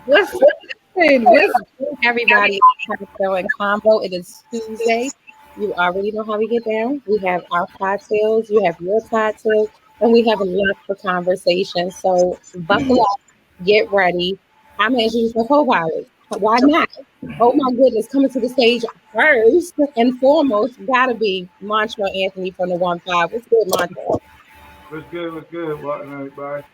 What's good? What's good, everybody? Cocktail and Convo. It is Tuesday. You already know how we get down. We have our cocktails, you have your cocktails, and we have a lot for conversation. So buckle up, get ready. I'm going to introduce the co-pilot. Why not? Oh my goodness, coming to the stage first and foremost, gotta be Montreal Anthony from the 1-5. What's good, Montreal? What's good? What's good? Welcome everybody.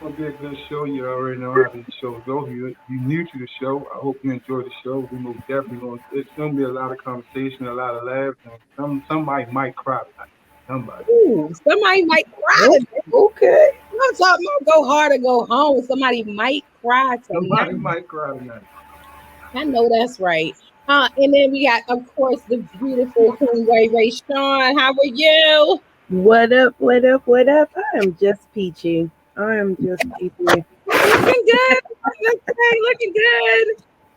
It's gonna be a good show. You already know how these shows go. If you new to the show, I hope you enjoy the show. We most definitely going. It's gonna be a lot of conversation, a lot of laughs, and somebody might cry tonight. Somebody. Ooh, somebody might cry today. Okay. I'm talking about go hard or go home. Somebody might cry tonight. Somebody might cry tonight. I know that's right. And then we got, of course, the beautiful Queen Ray Sean. How are you? What up? What up? What up? I am just peachy. I am just peachy. Looking good. Looking good.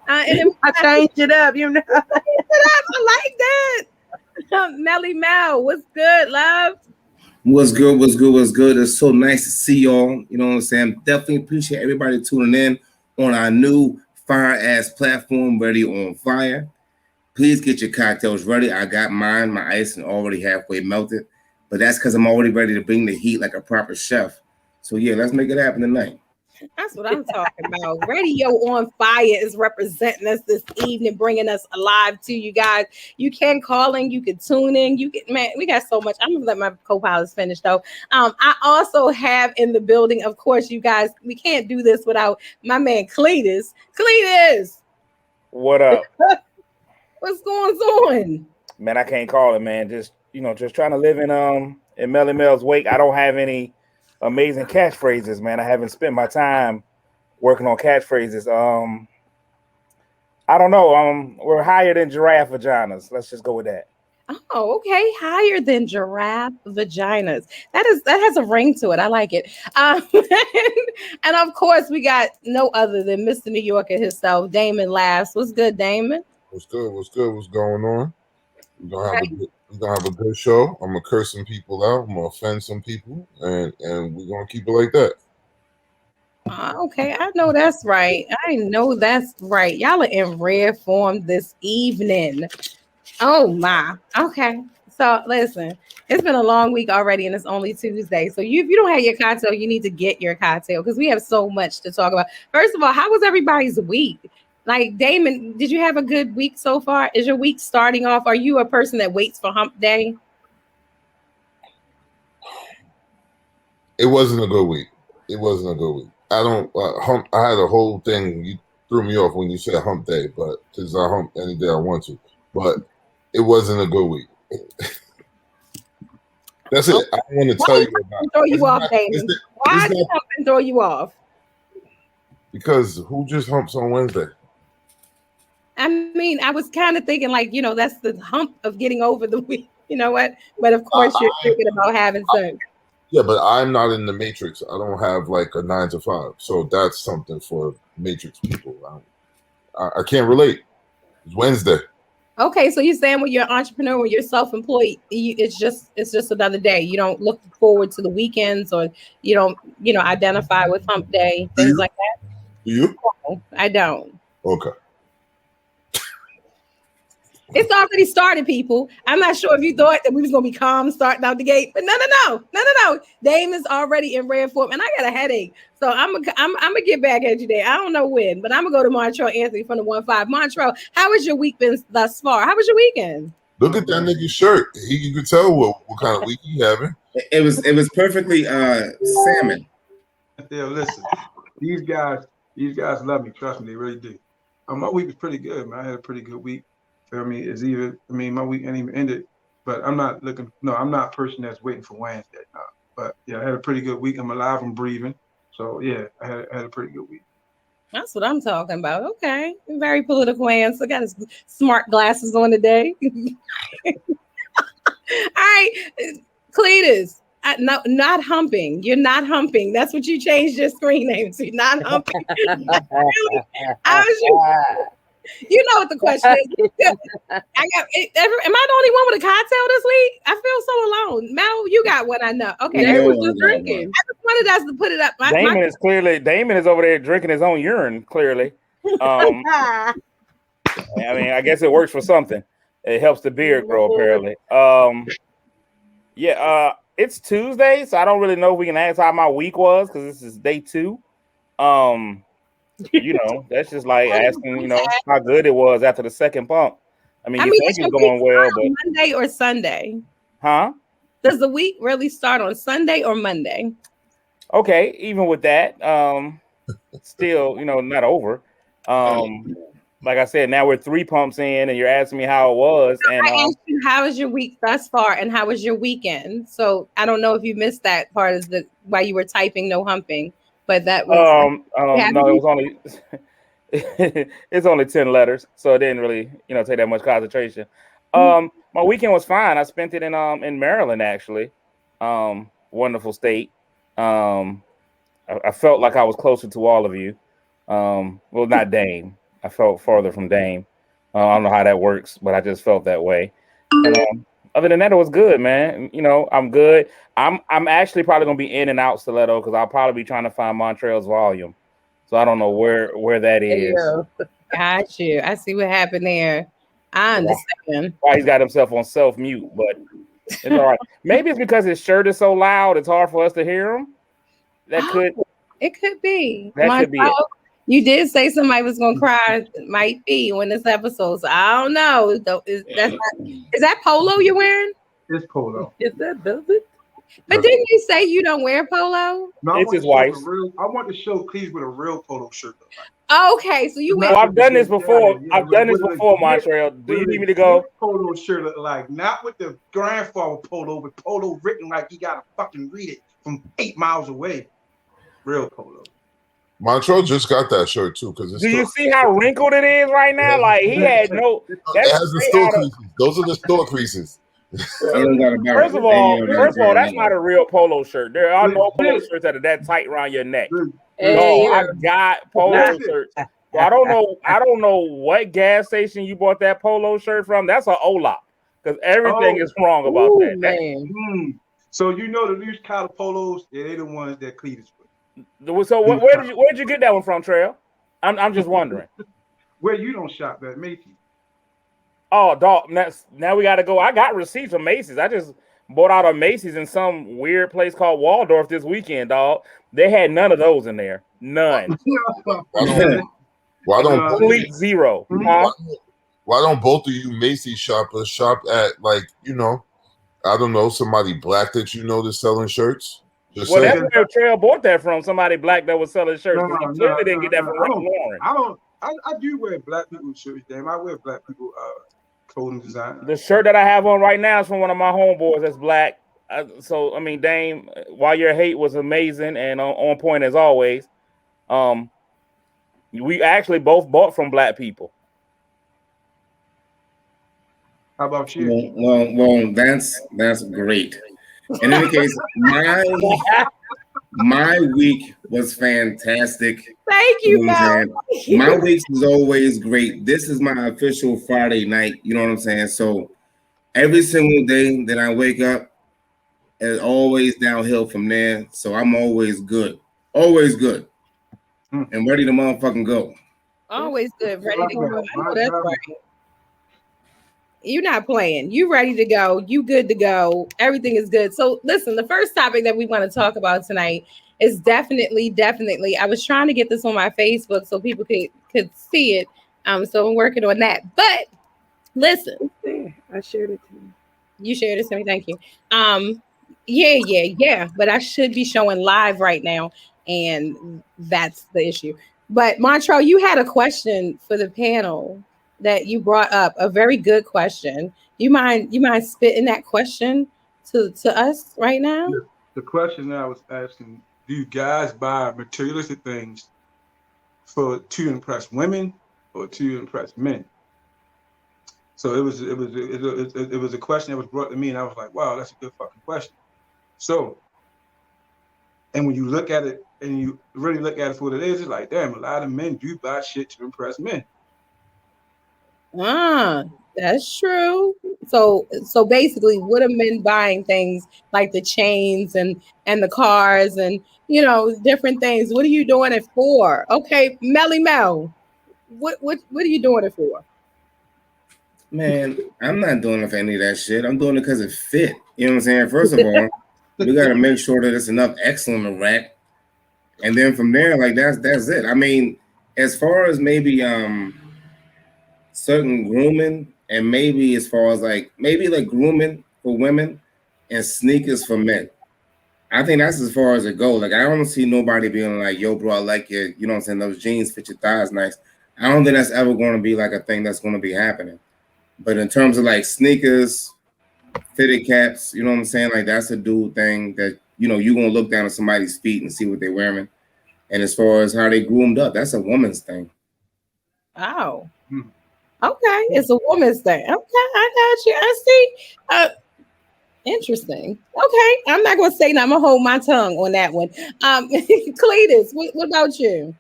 And then I changed it up, you know. I like that. Melly Mel, what's good, love? What's good? What's good? What's good? It's so nice to see y'all. You know what I'm saying? Definitely appreciate everybody tuning in on our new fire ass platform, Ready on Fire. Please get your cocktails ready. I got mine, my ice, and already halfway melted. But that's because I'm already ready to bring the heat like a proper chef. So yeah, let's make it happen tonight. That's what I'm talking about. Radio on Fire is representing us this evening, bringing us alive to you guys. You can call in, you can tune in. We got so much. I'm gonna let my co-pilots finish though. I also have in the building, of course, you guys. We can't do this without my man Cletus. Cletus, what up? What's going on? Man, I can't call it, man. Just trying to live in Melly Mel's wake. I don't have any amazing catchphrases, man. I haven't spent my time working on catchphrases. I don't know. We're higher than giraffe vaginas. Let's just go with that. Oh, okay. Higher than giraffe vaginas. That has a ring to it. I like it. And of course, we got no other than Mr. New Yorker himself, Damon Laughs. What's good, Damon? What's good? What's good? What's going on? We're gonna have a good show. I'm gonna curse some people out. I'm gonna offend some people, and we're gonna keep it like that. Okay, I know that's right. I know that's right. Y'all are in rare form this evening. Oh my. Okay. So listen, it's been a long week already, and it's only Tuesday. So if you don't have your cocktail, you need to get your cocktail because we have so much to talk about. First of all, how was everybody's week? Like, Damon, did you have a good week so far? Is your week starting off? Are you a person that waits for hump day? It wasn't a good week. I don't hump. I had a whole thing. You threw me off when you said hump day, but because I hump any day I want to. But it wasn't a good week. That's it. I don't want to tell you about. Throw you off, Damon. Why did humping throw you off? Because who just humps on Wednesday? I mean, I was kind of thinking that's the hump of getting over the week. You know what? But of course, you're thinking about having sex. Yeah, but I'm not in the Matrix. I don't have like a 9 to 5. So that's something for Matrix people. I can't relate. It's Wednesday. Okay, so you're saying when you're an entrepreneur, when you're self-employed, it's just another day. You don't look forward to the weekends, or you don't, identify with hump day, things like that. Do you? No, I don't. Okay. It's already started, people. I'm not sure if you thought that we was gonna be calm starting out the gate, but no. Damon's already in rare form, and I got a headache, so I'm gonna get back at you there. I don't know when, but I'm gonna go to Montreal Anthony from the 1-5. Montreal, how has your week been thus far? How was your weekend? Look at that nigga's shirt. You can tell what kind of week he having. It was perfectly salmon. Yeah, listen, these guys love me. Trust me, they really do. My week was pretty good, man. I had a pretty good week. Feel me? My week ain't even ended, but I'm not a person that's waiting for Wednesday. No. But yeah, I had a pretty good week. I'm alive, I'm breathing. So yeah, I had a pretty good week. That's what I'm talking about. Okay. Very political answer. Got his smart glasses on today. All right. Cletus, not humping. You're not humping. That's what you changed your screen name to. Not humping. Really? You know what the question is. I got. Am I the only one with a cocktail this week? I feel so alone. Mel, you got one. I know. Okay, They No, was I just got drinking. I just wanted us to put it up. Damon is over there drinking his own urine. Clearly, Ah, I mean, I guess it works for something. It helps the beard grow. Apparently, yeah. It's Tuesday, so I don't really know if we can ask how my week was because this is day 2. That's just like asking, how good it was after the second pump. I mean, I you mean, think does it's your week going well, start but on Monday or Sunday? huh? Does the week really start on Sunday or Monday? Okay, even with that, still, not over. Like I said, now we're 3 pumps in, and you're asking me how it was, and I asked you how was your week thus far, and how was your weekend? So I don't know if you missed that part of the while you were typing no humping, but that was no, it was only it's only 10 letters, so it didn't really, take that much concentration. My weekend was fine. I spent it in Maryland actually. Wonderful state. I felt like I was closer to all of you. Well, not Dame. I felt farther from Dame. I don't know how that works, but I just felt that way. And other than that, it was good, man. I'm good. I'm actually probably gonna be in and out Stiletto because I'll probably be trying to find Montreal's volume. So I don't know where that is. got you. I see what happened there. I understand. Why he's got himself on self mute, but it's all right. Maybe it's because his shirt is so loud; it's hard for us to hear him. That could. It could be. That could be it. You did say somebody was gonna cry. It might be when this episode. So I don't know. Is that polo you're wearing? It's polo. is that velvet? But didn't you say you don't wear polo? No, It's his wife's. I want to show Cleveland what a real polo shirt looks like. Okay, so you Well, wear. I've done this before. I've done this before, Montreal. Do you need me to go? Polo shirt look like, not with the grandfather polo, but polo written like you gotta fucking read it from 8 miles away. Real polo. Montreal just got that shirt too, because Do you see how wrinkled it is right now? Like he had no. It has the store creases. Those are the store creases. First of all, that's not a real polo shirt. There are no polo shirts that are that tight around your neck. No, I got polo shirts. Well, I don't know what gas station you bought that polo shirt from. That's an Olap because everything is wrong about that. Man. So the loose collar polos, they the ones that Cletus put. So where'd you get that one from, Trail? I'm just wondering. Where you don't shop at Macy's. Oh, dog. Now we got to go. I got receipts from Macy's. I just bought out of Macy's in some weird place called Waldorf this weekend, dog. They had none of those in there. None. Why don't complete zero? Huh? Why don't both of you Macy's shoppers shop at I don't know, somebody black that that's selling shirts? That's where Trail bought that from. Somebody black that was selling shirts. He clearly didn't get that from Lauren. I do wear black people's shirts, damn. I wear black people clothing design. The shirt that I have on right now is from one of my homeboys that's black. So I mean, Dame, while your hate was amazing and on point as always, we actually both bought from black people. How about you? Well, that's great. In any case, my week was fantastic. Thank you, Mel. My week is always great. This is my official Friday night. You know what I'm saying? So every single day that I wake up, it's always downhill from there. So I'm always good. Always good. And ready to motherfucking go. Always good. Ready to go. I know that's right. You're not playing. You ready to go. You good to go. Everything is good. So listen, the first topic that we want to talk about tonight is definitely. I was trying to get this on my Facebook so people could see it. So I'm working on that. But listen, I shared it to you. You shared it to me. Thank you. Yeah. But I should be showing live right now, and that's the issue. But Montreal, you had a question for the panel that you brought up, a very good question. You mind spitting that question to us right now? The question I was asking: do you guys buy materialistic things to impress women or to impress men? So it was a question that was brought to me, and I was like, wow, that's a good fucking question. So, and when you look at it and you really look at it for what it is, it's like, damn, a lot of men do buy shit to impress men. That's true. So basically, what are men buying things like the chains and the cars and different things? What are you doing it for? Okay, Melly Mel, what are you doing it for? Man, I'm not doing it for any of that shit. I'm doing it because it fit. You know what I'm saying? First of all, we got to make sure that there's enough X on the rack, and then from there, like that's it. I mean, as far as maybe certain grooming, and maybe as far as like maybe like grooming for women and sneakers for men. I think that's as far as it goes. Like I don't see nobody being like, "Yo, bro, I like your, you know what I'm saying? Those jeans fit your thighs nice." I don't think that's ever going to be like a thing that's going to be happening. But in terms of like sneakers, fitted caps, you know what I'm saying? Like that's a dude thing that you're gonna look down at somebody's feet and see what they're wearing. And as far as how they groomed up, that's a woman's thing. Oh, okay, it's a woman's thing. Okay, I got you. I see. Interesting. Okay, I'm not gonna say nothing. I'm gonna hold my tongue on that one. Cletus, what about you?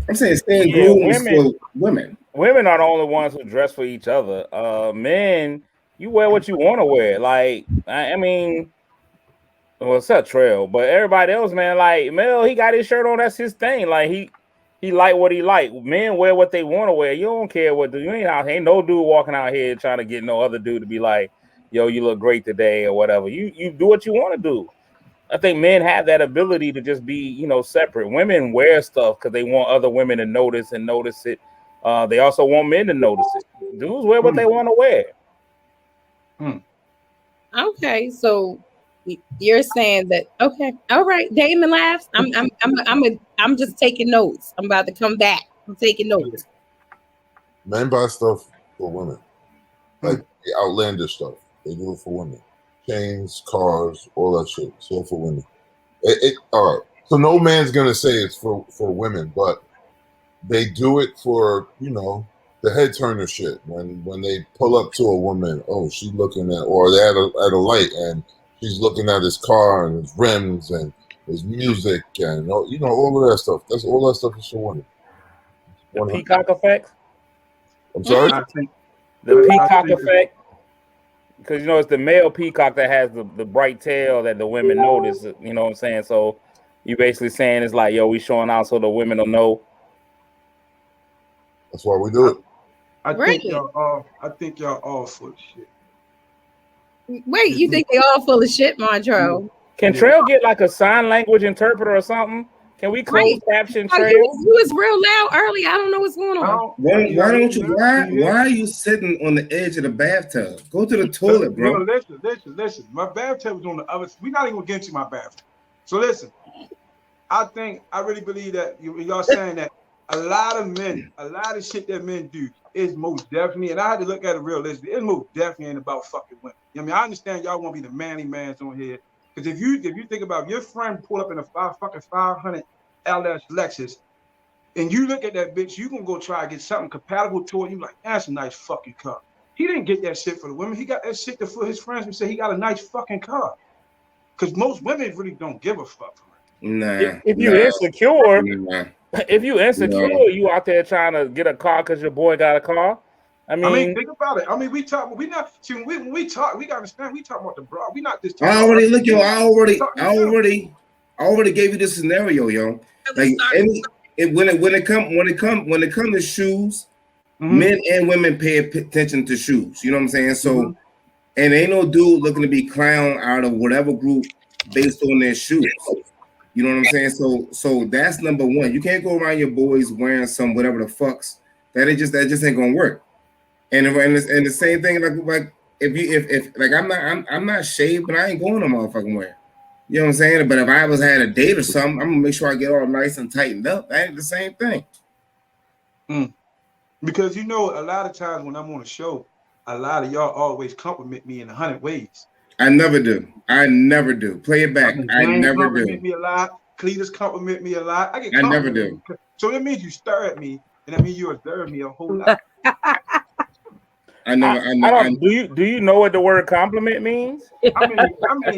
I'm saying staying Yeah, groomed is for women. Women are the only ones who dress for each other. Men, you wear what you want to wear. Like, I mean, well, except Trail, but everybody else, man, like Mel, he got his shirt on. That's his thing. Like he like what he like. Men wear what they want to wear. You don't care what do. You ain't out. Ain't no dude walking out here trying to get no other dude to be like, yo, you look great today or whatever. You do what you want to do. I think men have that ability to just be, separate. Women wear stuff because they want other women to notice it. They also want men to notice it. Dudes wear what they want to wear. Okay, so you're saying that. Okay, all right. Damon laughs. I'm just taking notes. I'm about to come back. I'm taking notes. Men buy stuff for women, like the outlandish stuff. They do it for women. Chains, cars, all that shit. It's all for women. All right. So no man's gonna say it's for women, but they do it for the head turner shit. When they pull up to a woman, oh, she's looking at, or they're at a light and she's looking at his car and his rims and his music and all of that stuff. That's all that stuff is for women. The peacock effect. I'm sorry. The peacock effect. Because it's the male peacock that has the bright tail that the women notice. You know what I'm saying? So you basically saying it's like, yo, we showing out so the women will know. That's why we do it. I think y'all all full of shit. Wait, you think they all full of shit, Montreal? Can Trail get like a sign language interpreter or something? Can we close caption Trail? You was real loud earlier. I don't know what's going on. Why are you sitting on the edge of the bathtub? Go to the toilet, bro. No, listen. My bathtub is on the other. We're not even gonna get into my bathtub. So listen, I really believe that y'all saying that a lot of men, a lot of shit that men do is most definitely, and I had to look at it realistically, it's most definitely ain't about fucking women. I understand y'all want to be the manly mans on here. Because if you think about your friend pull up in a 500 LS Lexus, and you look at that bitch, you gonna go try to get something compatible to it. You like, that's a nice fucking car. He didn't get that shit for the women. He got that shit for his friends who say he got a nice fucking car. Because most women really don't give a fuck for it. Nah. If you're insecure, you out there trying to get a car because your boy got a car. I mean, think about it. When we talk, we gotta understand. We talk about the bra. We not just. I already gave you this scenario, yo. Like when it come to shoes, men and women pay attention to shoes. You know what I'm saying? So, and ain't no dude looking to be clown out of whatever group based on their shoes. You know what I'm saying? So that's number one. You can't go around your boys wearing some whatever the fucks. That just ain't gonna work. And the same thing like if like I'm not shaved, but I ain't going no motherfucking where. You know what I'm saying? But if I had a date or something, I'm gonna make sure I get all nice and tightened up. That ain't the same thing. Because a lot of times when I'm on a show, a lot of y'all always compliment me in 100 ways. I never do. Play it back. I never compliment me a lot. Cletus compliment me a lot. I never do. So that means you stare at me, and that means you observe me a whole lot. I don't. Do you know what the word compliment means? I mean,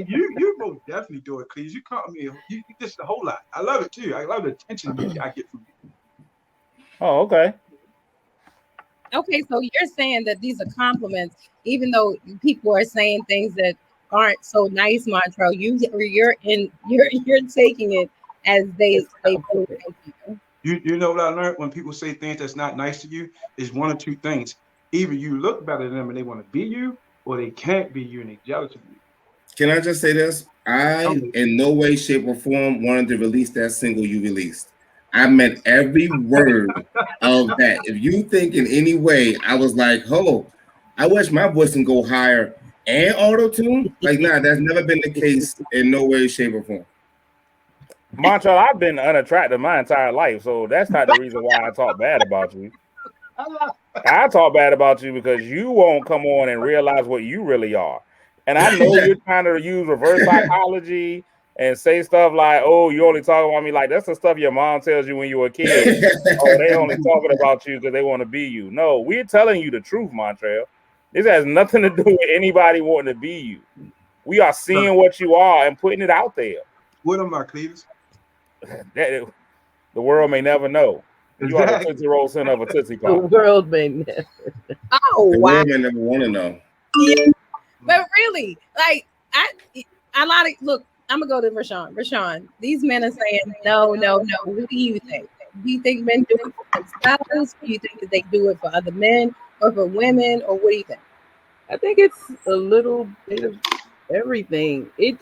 you both definitely do it, Cletus. You compliment me. You just a whole lot. I love it too. I love the attention I get from you. Oh, okay. Okay, so you're saying that these are compliments, even though people are saying things that aren't so nice, Montrell. You're taking it as they It's really compliment. think you. You know what I learned when people say things that's not nice to you is one or two things. Either you look better than them and they want to be you, or they can't be you and they jealous of you. Can I just say this? I, I'm in no way, shape, or form, wanted to release that single you released. I meant every word of that. If you think in any way, I was like, oh, I wish my voice can go higher and auto tune. Like, nah, that's never been the case in no way, shape, or form. Montreal, I've been unattractive my entire life, so that's not the reason why I talk bad about you. I talk bad about you because you won't come on and realize what you really are. And I know you're trying to use reverse psychology and say stuff like, "Oh, you only talk about me," like that's the stuff your mom tells you when you were a kid. Oh, they only talking about you because they want to be you. No, we're telling you the truth, Montreal. This has nothing to do with anybody wanting to be you. We are seeing what you are and putting it out there. What am I, Cletus? That the world may never know. You are the Exactly. Tootsie Roll center of a Tootsie The Pop. world may never. Oh The wow. world may never want to know. Yeah. But really, like a lot of look, I'm gonna go to Rashawn. Rashawn, these men are saying no, no, no. What do you think? Do you think men do it for themselves? Do you think that they do it for other men or for women? Or what do you think? I think it's a little bit of everything. It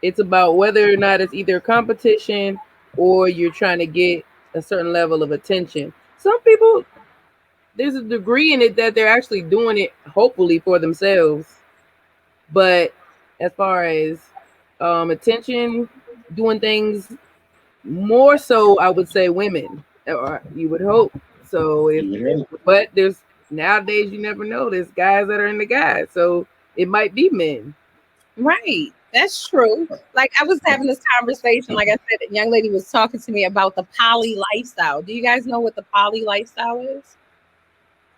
it's about whether or not it's either a competition or you're trying to get a certain level of attention. Some people, there's a degree in it that they're actually doing it hopefully for themselves. But as far as attention, doing things more so, I would say women, or you would hope. So but there's nowadays you never know. There's guys that are into guys, so it might be men. Right. That's true. Like I was having this conversation, like I said, a young lady was talking to me about the poly lifestyle. Do you guys know what the poly lifestyle is?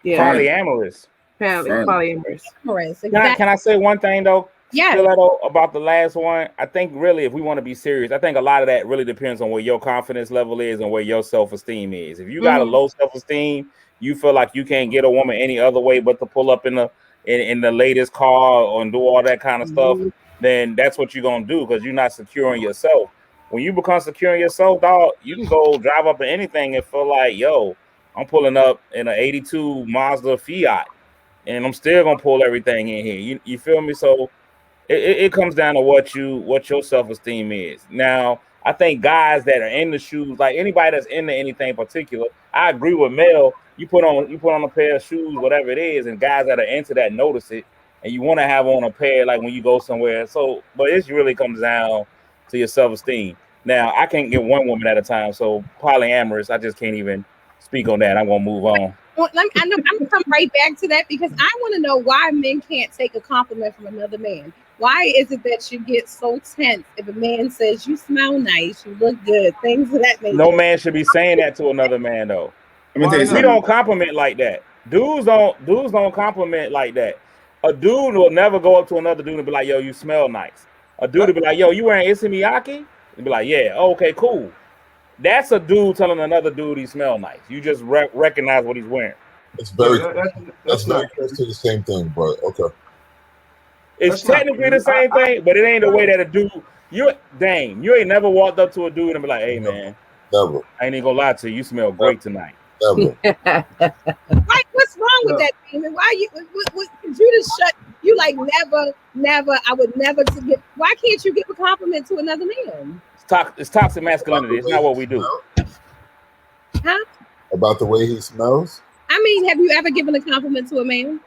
Yeah, Fun, Polyamorous. fun. polyamorous. Yes, Can exactly. I say one thing though? Yes. Stiletto, about the last one, I think really, if we want to be serious, I think a lot of that really depends on where your confidence level is and where your self-esteem is. If you got a Mhm. low self-esteem, you feel like you can't get a woman any other way but to pull up in the latest car and do all that kind of stuff, then that's what you're gonna do because you're not securing yourself. When you become secure in yourself, dog, you can go drive up in anything and feel like, yo, I'm pulling up in an '82 Mazda Fiat, and I'm still gonna pull everything in here. You feel me? So it comes down to what your self esteem is. Now, I think guys that are in the shoes, like anybody that's into anything particular, I agree with Mel. You put on a pair of shoes, whatever it is, and guys that are into that notice it, and you want to have on a pair like when you go somewhere. So, but it really comes down to your self esteem. Now, I can't get one woman at a time, so polyamorous, I just can't even speak on that. I'm gonna move on. Well, I know I'm gonna come right back to that because I want to know why men can't take a compliment from another man. Why is it that you get so tense if a man says you smell nice, you look good, things of that No nature? man should be saying that to another man though. Let me tell Why you We not? something. don't compliment like that. Dudes don't compliment like that. A dude will never go up to another dude and be like, "Yo, you smell nice." A dude will That, be like, "Yo, you wearing Isamiyaki?" And be like, "Yeah, okay, cool." That's a dude telling another dude he smell nice. You just recognize what he's wearing. It's yeah, very that's that's very not close to the same thing, but okay. It's that's not technically the true. same thing, but it ain't the way Right. that a dude. You ain't never walked up to a dude and be like, "Hey, Never, man, never, I ain't even gonna lie to you. You smell never, great tonight." never. Right? What's wrong with No, that, Demon? Why you? Could you just shut? You like never, never. I would never to give. Why can't you give a compliment to another man? It's toxic About masculinity. the It's way not he what we do. smells. Huh? About the way he smells. I mean, have you ever given a compliment to a man?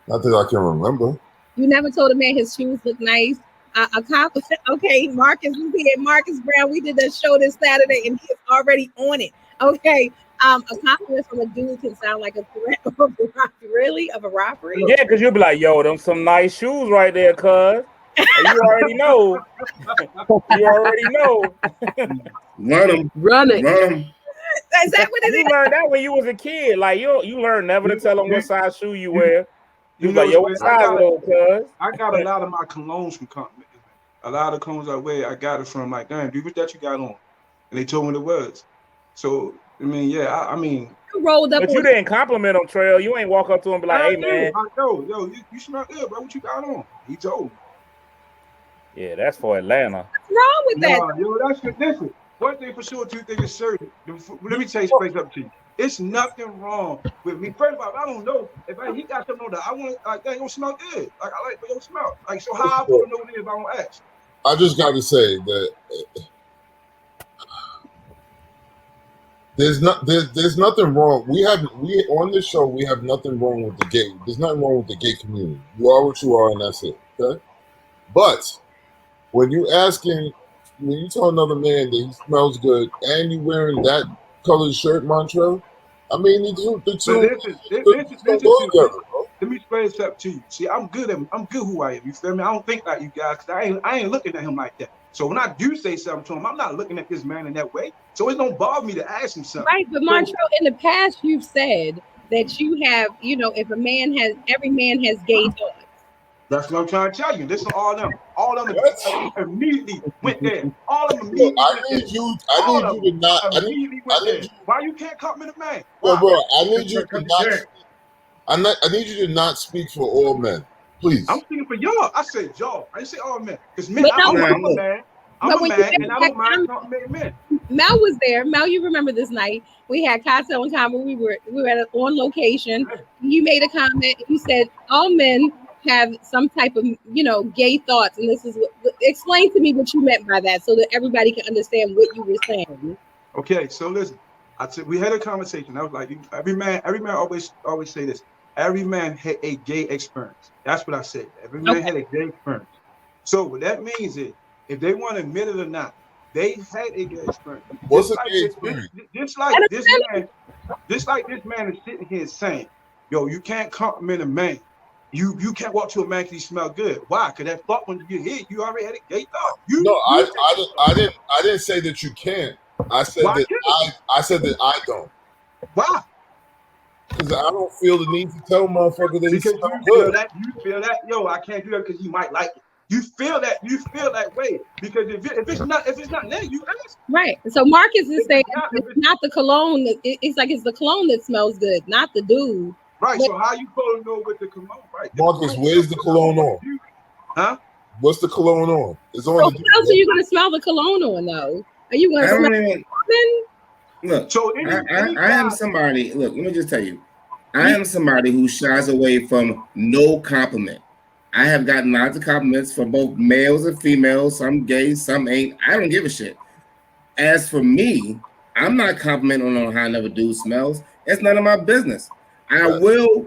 Not that I can remember. You never told a man his shoes look nice. A compliment. Okay, Marcus is here. Marcus Brown. We did that show this Saturday, and he's already on it. Okay. A compliment from a dude can sound like a threat of a robbery. Really? Of a robbery? no. Yeah, because you'll be like, yo, them some nice shoes right there, cuz. And you already know. You already know. Run them, Run it. run them. Is that what it You is? learned that when you was a kid. Like you learned never to You, tell them what you, size shoe you you, wear. You you was know like, it's yo, what weird. size are those, cuz? I got a lot of my colognes from compliments. A lot of colognes I wear, I got it from like, damn, dude, what that you got on? and they told me the words. So I mean, yeah, I mean, You rolled up But you on didn't compliment him, Trail. You ain't walk up to him and be like, I "Hey, did. man." Yo, you smell good, bro. What you got on? He told me. Yeah, that's for Atlanta. what's wrong with that. No, yo, that's good. Listen, one thing for sure, two things is certain. Let me tell you straight up to you. It's nothing wrong with me. First of all, I don't know he got something on that. I want like that don't smell good. Like I like what don't smell. Like so, how I supposed to know what it is if I don't ask? I just got to say that there's nothing wrong. We on this show we have nothing wrong with the gay. There's nothing wrong with the gay community. You are what you are, and that's it. Okay, but when you tell another man that he smells good and you wearing that colored shirt, Montreal, I mean the two But don't go together, bro. let me explain this up to you. See, I'm good who I am. You feel me? I don't think like you guys. I ain't looking at him like that. So when I do say something to him, I'm not looking at this man in that way. So it don't bother me to ask him something. Right, but Montreal, in the past, you've said that you have, if every man has gay thoughts. That's what I'm trying to tell you. Listen, all them immediately went there. All of them Look, immediately I need you to not. immediately went there. Why you can't compliment a man? Bro, Why? I need you to not. I need you to not speak for all men, please. I'm speaking for y'all. I said y'all. I didn't say all men. Because men, But I'm no, a man. I'm a when man, you and I don't mind complimenting men. Mel was there. Mel, you remember this night? We had Kocktailz and Konvo. We were on location. You made a comment. You said all men have some type of gay thoughts, and this is what. Explain to me what you meant by that, so that everybody can understand what you were saying. Okay, so listen. I said we had a conversation. I was like, every man always say this. Every man had a gay experience. That's what I said. Every man had a gay experience. So what that means is, if they want to admit it or not, they had a gay experience. What's a gay experience? Just like this man is sitting here saying, yo, you can't compliment a man. You can't walk to a man because he smell good. Why? Because that thought when you get hit, you already had a gay thought. I didn't say that you can't. I said that I don't. Why? Because I don't feel the need to tell motherfucker that he Because smell you good. feel that, yo, I can't do that because he might like it. You feel that way because if it's not there, you ask. Right. So Marcus is saying it's not the cologne. It's like it's the cologne that smells good, not the dude. Right. So how you supposed to know with the cologne? Right. Marcus, where's the cologne on? Huh? What's the cologne on? It's on. So what else are you going to smell the cologne on though? Are you going to smell it? Look, so I am somebody. Look, let me just tell you, I am somebody who shies away from no compliment. I have gotten lots of compliments from both males and females. Some gay, some ain't. I don't give a shit. As for me, I'm not complimenting on how another dude smells. It's none of my business. I will.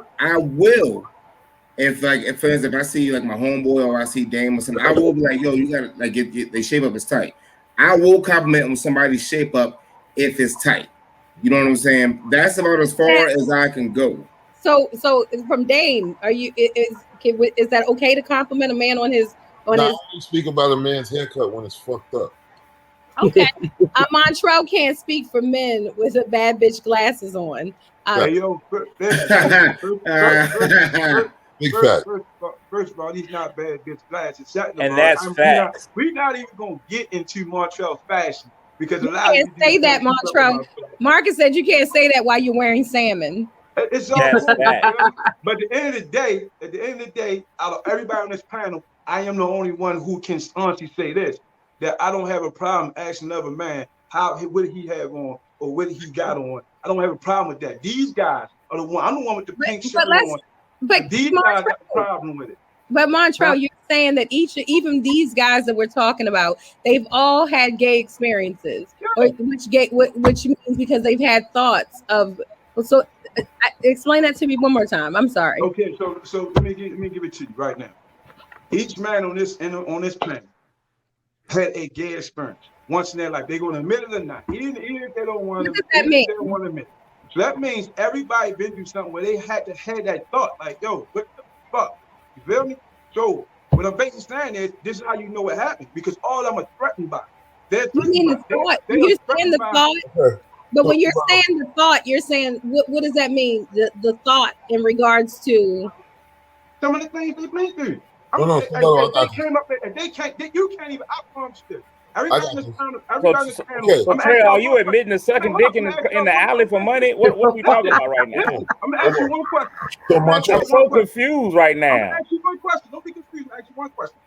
If for instance, if I see like my homeboy or I see Dame or something, I will be like, yo, you gotta like get they shape up is tight. I will compliment on somebody's shape up if it's tight. You know what I'm saying? That's about as far as I can go. So from Dame, is that okay to compliment a man on his? You speak about a man's haircut when it's fucked up. Okay, Montreal can't speak for men with a bad bitch glasses on. Big fact. First of all, these not bad bitch glasses. And that's facts. We're not even gonna get into Montreal's fashion because you can't say that, Montreal. Marcus said you can't say that while you're wearing salmon. It's all cool, but at the end of the day, out of everybody on this panel, I am the only one who can honestly say this: that I don't have a problem asking another man what he have on or what he got on. I don't have a problem with that. These guys are the one. I'm the one with the pink shirt on. But these guys got a problem with it. But Montreal, you're saying that even these guys that we're talking about, they've all had gay experiences, which means because they've had thoughts of. So, explain that to me one more time. I'm sorry. Okay, so let me give it to you right now. Each man on this planet had a gay experience once in their life. They're going to admit it or not. Even if they don't want to. What does that mean? They don't want to admit it. So that means everybody been through something where they had to have that thought, like, yo, what the fuck? You feel me? So what I'm basically saying is, this is how you know what happened, because all of them are threatened by it. You mean the thought? You're saying the thought, but when you're saying the thought, you're saying what does that mean? The thought in regards to some of the things they've been through. They came up there, and you can't even. I promise you, Everybody got in this you. panel, everybody in this panel. Okay. So I'm Trey, asking are y'all you one admitting to question. sucking dick in the alley for money? What are we talking about right now? Listen, I'm gonna ask you one question. So I'm gonna ask you Montreal, I'm one so question. confused right I'm gonna now. ask you one question. Don't be confused. I'm gonna ask you one question.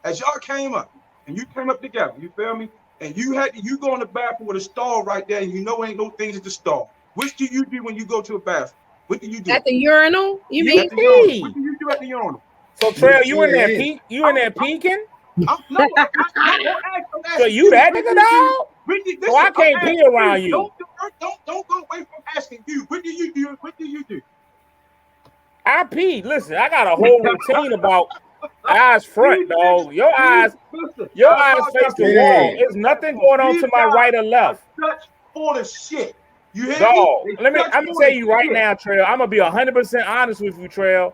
As y'all came up and you came up together, you feel me? And you go in the bathroom with a stall right there, and you know ain't no things at the stall. What do you do when you go to a bathroom? What do you do At the urinal, you You mean? at the urinal? What pee. do you do at the urinal? So Trey, you in there Yeah. you in there peeking? No, I'm So asking you you. that What nigga do you do? dog? So Listen, I I'm can't pee asking around you. you. Don't go away from asking you. What do you do? What do you do? I pee. Listen, I got a whole routine about eyes front, These niggas, dog. Your listen, I eyes face apologize the for wall. Yeah. There's nothing going on these to my guys right or are left. such full of shit. You hear me? Dog, They such I'm gonna full tell of you right shit. now, Trail. I'm gonna be 100% honest with you, Trail.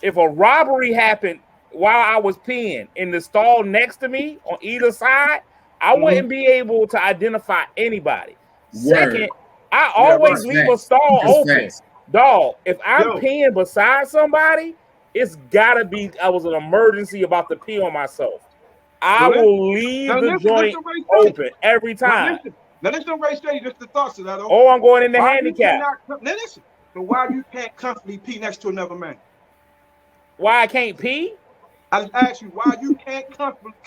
If a robbery happened while I was peeing in the stall next to me on either side, I wouldn't be able to identify anybody. Second, Word. I Yeah, right. always That's leave a facts. stall That's open. facts. Dog, if I'm Yo, peeing beside somebody, it's gotta be I was an emergency about to pee on myself. I so will leave the listen, joint what Ray say. open every time. Now listen, what Ray say. Just the thoughts of that. Oh, I'm going in the Why you handicap. cannot? Now listen. So why you can't comfortably pee next to another man? Why I can't pee? I asked you why you can't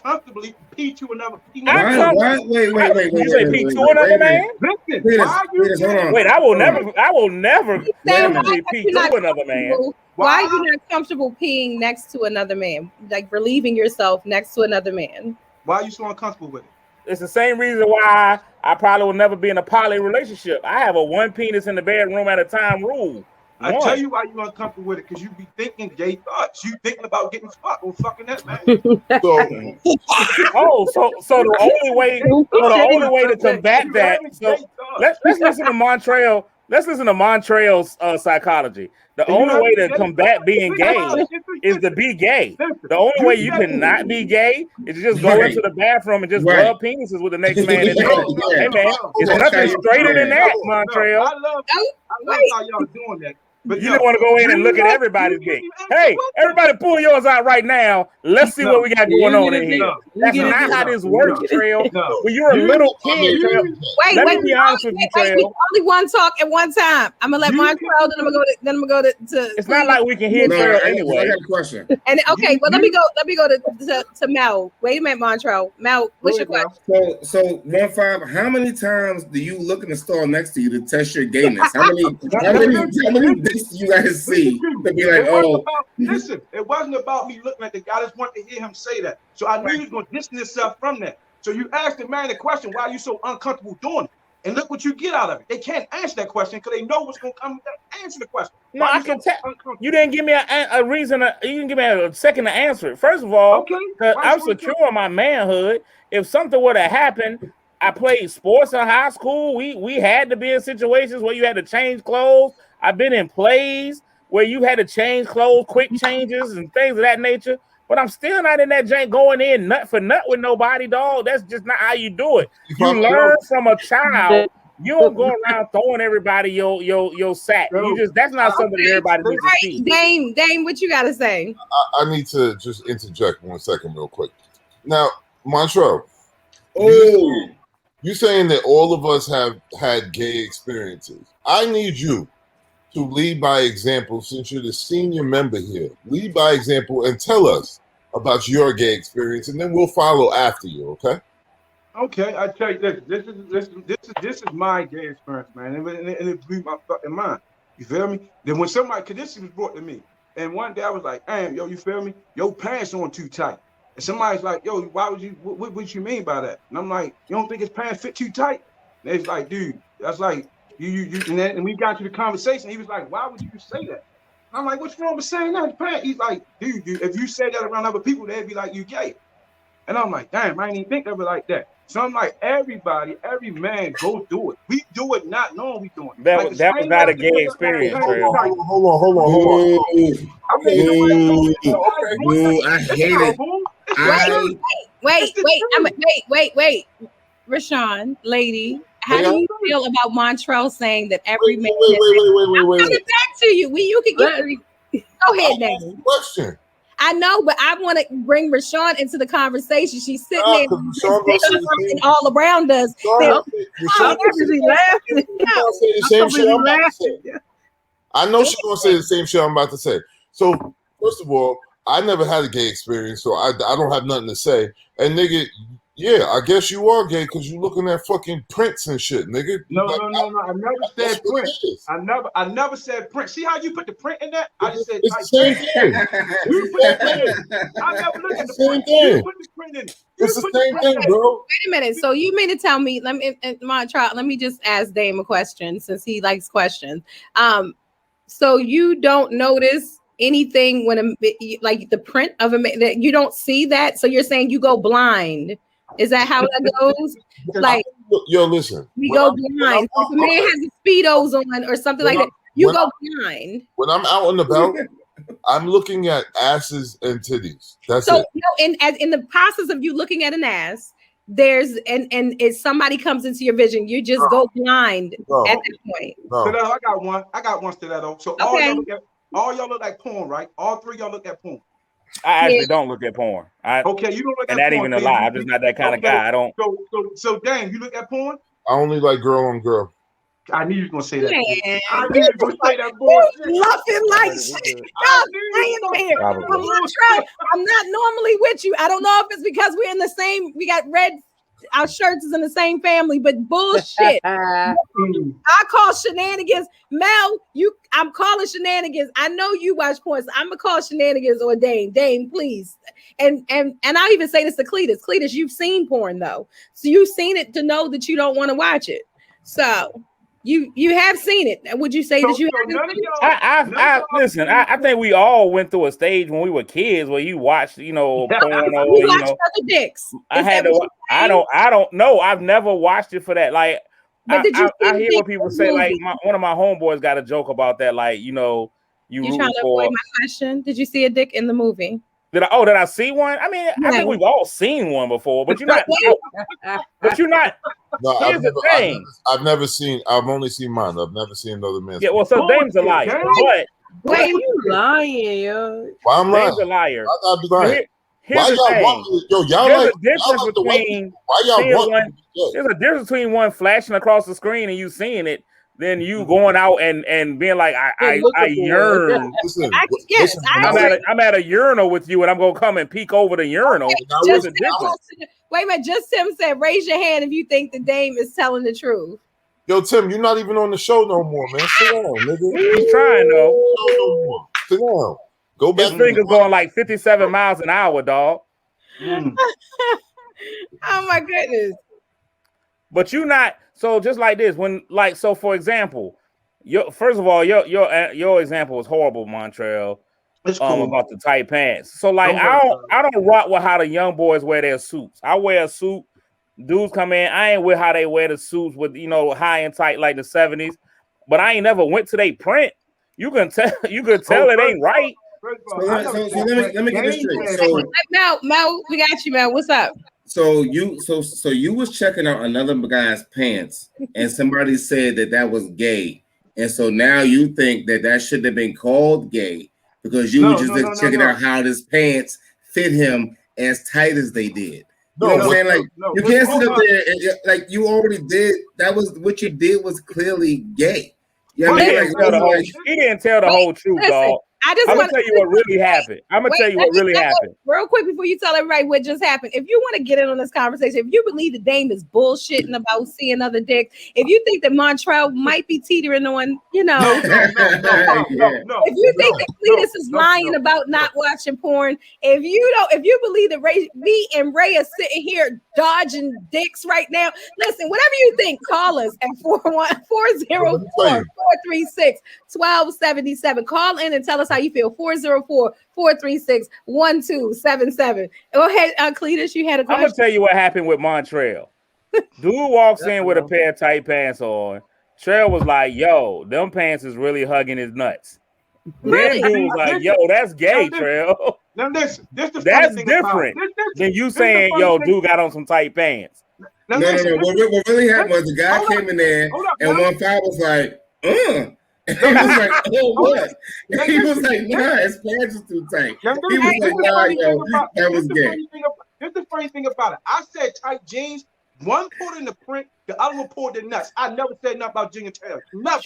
comfortably pee I next to Why? come. another Why? man. You say pee to another Wait a man? minute. Listen, Cletus, why you hold can't? on. Wait, Hold on. I will never He's Wait a saying, why minute. comfortably are pee you not to another man. comfortable? Why are you not comfortable peeing next to another man? Like relieving yourself next to another man. Why are you so uncomfortable with it? It's the same reason why I probably will never be in a poly relationship. I have a one penis in the bedroom at a time rule. I tell One. you why you uncomfortable with it, because you be thinking gay thoughts. You thinking about getting fucked or fucking that man. so Oh, so the only way, so the only way to combat You that. having So gay thoughts. let's listen to Montreal. Let's listen to Montreal's psychology. The And you only having way to gay combat thoughts. being gay is to be gay. The only way you can not be gay is to just go Right. into the bathroom and just Right. rub penises with the next man in Yeah. there. Yeah. Hey man, it's hold on, nothing Yeah. straighter than that, No, Montreal. I love Wait, how y'all doing that. But You didn't want to go in and look at everybody's you dick. didn't answer Hey, the everybody pull yours out right now. Let's see what we got going You on get in a here. dick. You That's get a not dick. how this You works, get a Trail. No. When you're a little I kid, mean, Trail, wait, let wait, me be honest with you, wait, Trail. only one talk at one time. I'm gonna let You Montreal, then I'm gonna go to It's not like we can hear No, Trail I anyway. got a question. and okay, well let me you go to Mel. Wait a minute, Montreal. Mel, what's your question? So 1-5. How many times do you look in the stall next to you to test your gayness? How many dicks do you guys see to be like, oh, listen, it wasn't about me looking at the guy. I just wanted to hear him say that. So I knew he was going to distance himself from that. So you asked the man the question, why are you so uncomfortable doing it? And look what you get out of it. They can't answer that question because they know what's going to come. Answer the question. No, Why I are you so can tell. uncomfortable? You didn't give me a reason. You didn't give me a second to answer it. First of all, Okay. because Why I'm so secure uncomfortable? in my manhood. If something were to happen, I played sports in high school. We had to be in situations where you had to change clothes. I've been in plays where you had to change clothes, quick changes, and things of that nature. But I'm still not in that jank going in nut for nut with nobody, dog. That's just not how you do it. You learn from a child. You don't go around throwing everybody your sack. You just that's not something that everybody needs to see. Dame, what you gotta say? I need to just interject 1 second real quick. Now, Montreal, oh, you saying that all of us have had gay experiences. I need you to lead by example since you're the senior member here. Lead by example and tell us about your gay experience, and then we'll follow after you, okay? Okay, I tell you this is my gay experience, man, and it blew my fucking mind. You feel me? Then when somebody, cause this was brought to me, and one day I was like, "Damn, yo, you feel me? Your pants on too tight." And somebody's like, "Yo, why would you? What you mean by that?" And I'm like, "You don't think his pants fit too tight?" And it's like, "Dude, that's like you." And we got to the conversation. He was like, "Why would you say that?" And I'm like, "What's wrong with saying that?" He's like, "Dude, if you say that around other people, they'd be like, you gay." And I'm like, damn, I didn't even think of it like that. So I'm like, every man go do it. We do it not knowing we doing it. Like the That was same not way a gay experience, Trail. Hold on. I mean, somebody told me I hate it. Wait. Rashawn, lady, how do you feel about Montreal saying that every man Wait. I'm coming back to you. You can get go ahead, Dame. Question. I know, but I want to bring Rashawn into the conversation. She's sitting there Rashawn gonna say the and same. all around us. Rashawn I'm gonna say busy laughing. the same shit I'm about to say. I know she's gonna say the same shit I'm about to say. So first of all, I never had a gay experience, so I don't have nothing to say. And nigga, yeah, I guess you are gay because you looking at fucking prints and shit, nigga. No. I never said print. I never said print. See how you put the print in that? I just said It's the same thing. you put the print in. I never looked at the print. You put the print in. It's the same thing, bro. Wait a minute. So you mean to tell me? Let me just ask Dame a question since he likes questions. So you don't notice anything when like the print of a man that you don't see that? So you're saying you go blind? Is that how that goes? Like, yo, listen. We go blind. So if a man has speedos on or something like that, you go blind. When I'm out and about, I'm looking at asses and titties. That's so, it. In the process of you looking at an ass, there's and if somebody comes into your vision, you just go blind at that point. Stiletto, I got one stiletto. So all y'all look like porn, right? All three y'all look at porn. I actually don't look at porn. Okay, you don't look at porn. And that even a lie. I'm just not that kind of guy. I don't. So dang, you look at porn? I only like girl on girl. I knew you were gonna say that. Man, I knew you were gonna say that bullshit. Laughing like shit. Y'all playing over here. I'm not normally with you. I don't know if it's because we're in the same. We got red. Our shirts is in the same family, but bullshit. I call shenanigans. Mel, I'm calling shenanigans. I know you watch porn, so I'm gonna call shenanigans or Dame. Dame, please. And I'll even say this to Cletus. Cletus, you've seen porn though, so you've seen it to know that you don't want to watch it. So you have seen it. Would you say that you haven't? Listen. I think we all went through a stage when we were kids where you watched, porn or you watched other dicks. I don't know. I've never watched it for that. Like, but I hear what people say. Like, one of my homeboys got a joke about that. Like, you trying to avoid my question. Did you see a dick in the movie? Did I see one? I mean, I think we've all seen one before, but you're not. But you're not. No, here's the thing. I've only seen mine. I've never seen another man's. Yeah, well, so Dame's a liar. But wait, you lying, yo? Why I'm lying? Dame's a liar. I'll be lying. Here's the thing. There's a difference between one flashing across the screen and you seeing it, than you going out and being like, I yearn. Listen, I'm at a urinal with you, and I'm gonna come and peek over the urinal. Wait a minute, just Tim said, raise your hand if you think the Dame is telling the truth. Yo, Tim, you're not even on the show no more, man. Sit down, nigga. He's trying though. No, sit down. Go back. This finger's going like 57 miles an hour, dog. Oh my goodness. But you not so just like this so for example, your example was horrible, Montreal. It's cool. About the tight pants. So like I don't rock with how the young boys wear their suits. I wear a suit. Dudes come in. I ain't with how they wear the suits with high and tight like the 70s. But I ain't never went to they print. You can tell it ain't right. So let me get this straight. So Mel, we got you, Mel. What's up? So you was checking out another guy's pants, and somebody said that was gay, and so now you think that shouldn't have been called gay because you were just checking out how his pants fit him as tight as they did. You know what I'm saying? Like you can't sit up there and, like you already did. That was what you did was clearly gay. You know what I mean? He didn't tell the whole truth, dog. I'm gonna tell you what really happened. Real quick before you tell everybody what just happened. If you want to get in on this conversation, if you believe the Dame is bullshitting about seeing other dicks, if you think that Montreal might be teetering on, if you think that Cletus is lying about not watching porn, if you believe that me and Ray are sitting here dodging dicks right now, listen, whatever you think, call us at 404-436-1277. Call in and tell us how you feel. 404-436-1277. Go ahead, Cletus. You had a question. I'm gonna tell you what happened with Montreal. Dude walks in with a pair of tight pants on. Trail was like, "Yo, them pants is really hugging his nuts." Then dude was like, "Yo, that's gay, Trail." Now that's different than you saying, "Yo, dude got on some tight pants." No. What really happened was the guy came in there and 1-5 was like, And he was like, oh, what? He was like, nah, his pants are too tight. He was like, nah, yo, that was gay. Here's the funny thing about it. I said tight jeans. One pulled in the print, the other one pulled the nuts. I never said nothing about Jing and Taylor. Never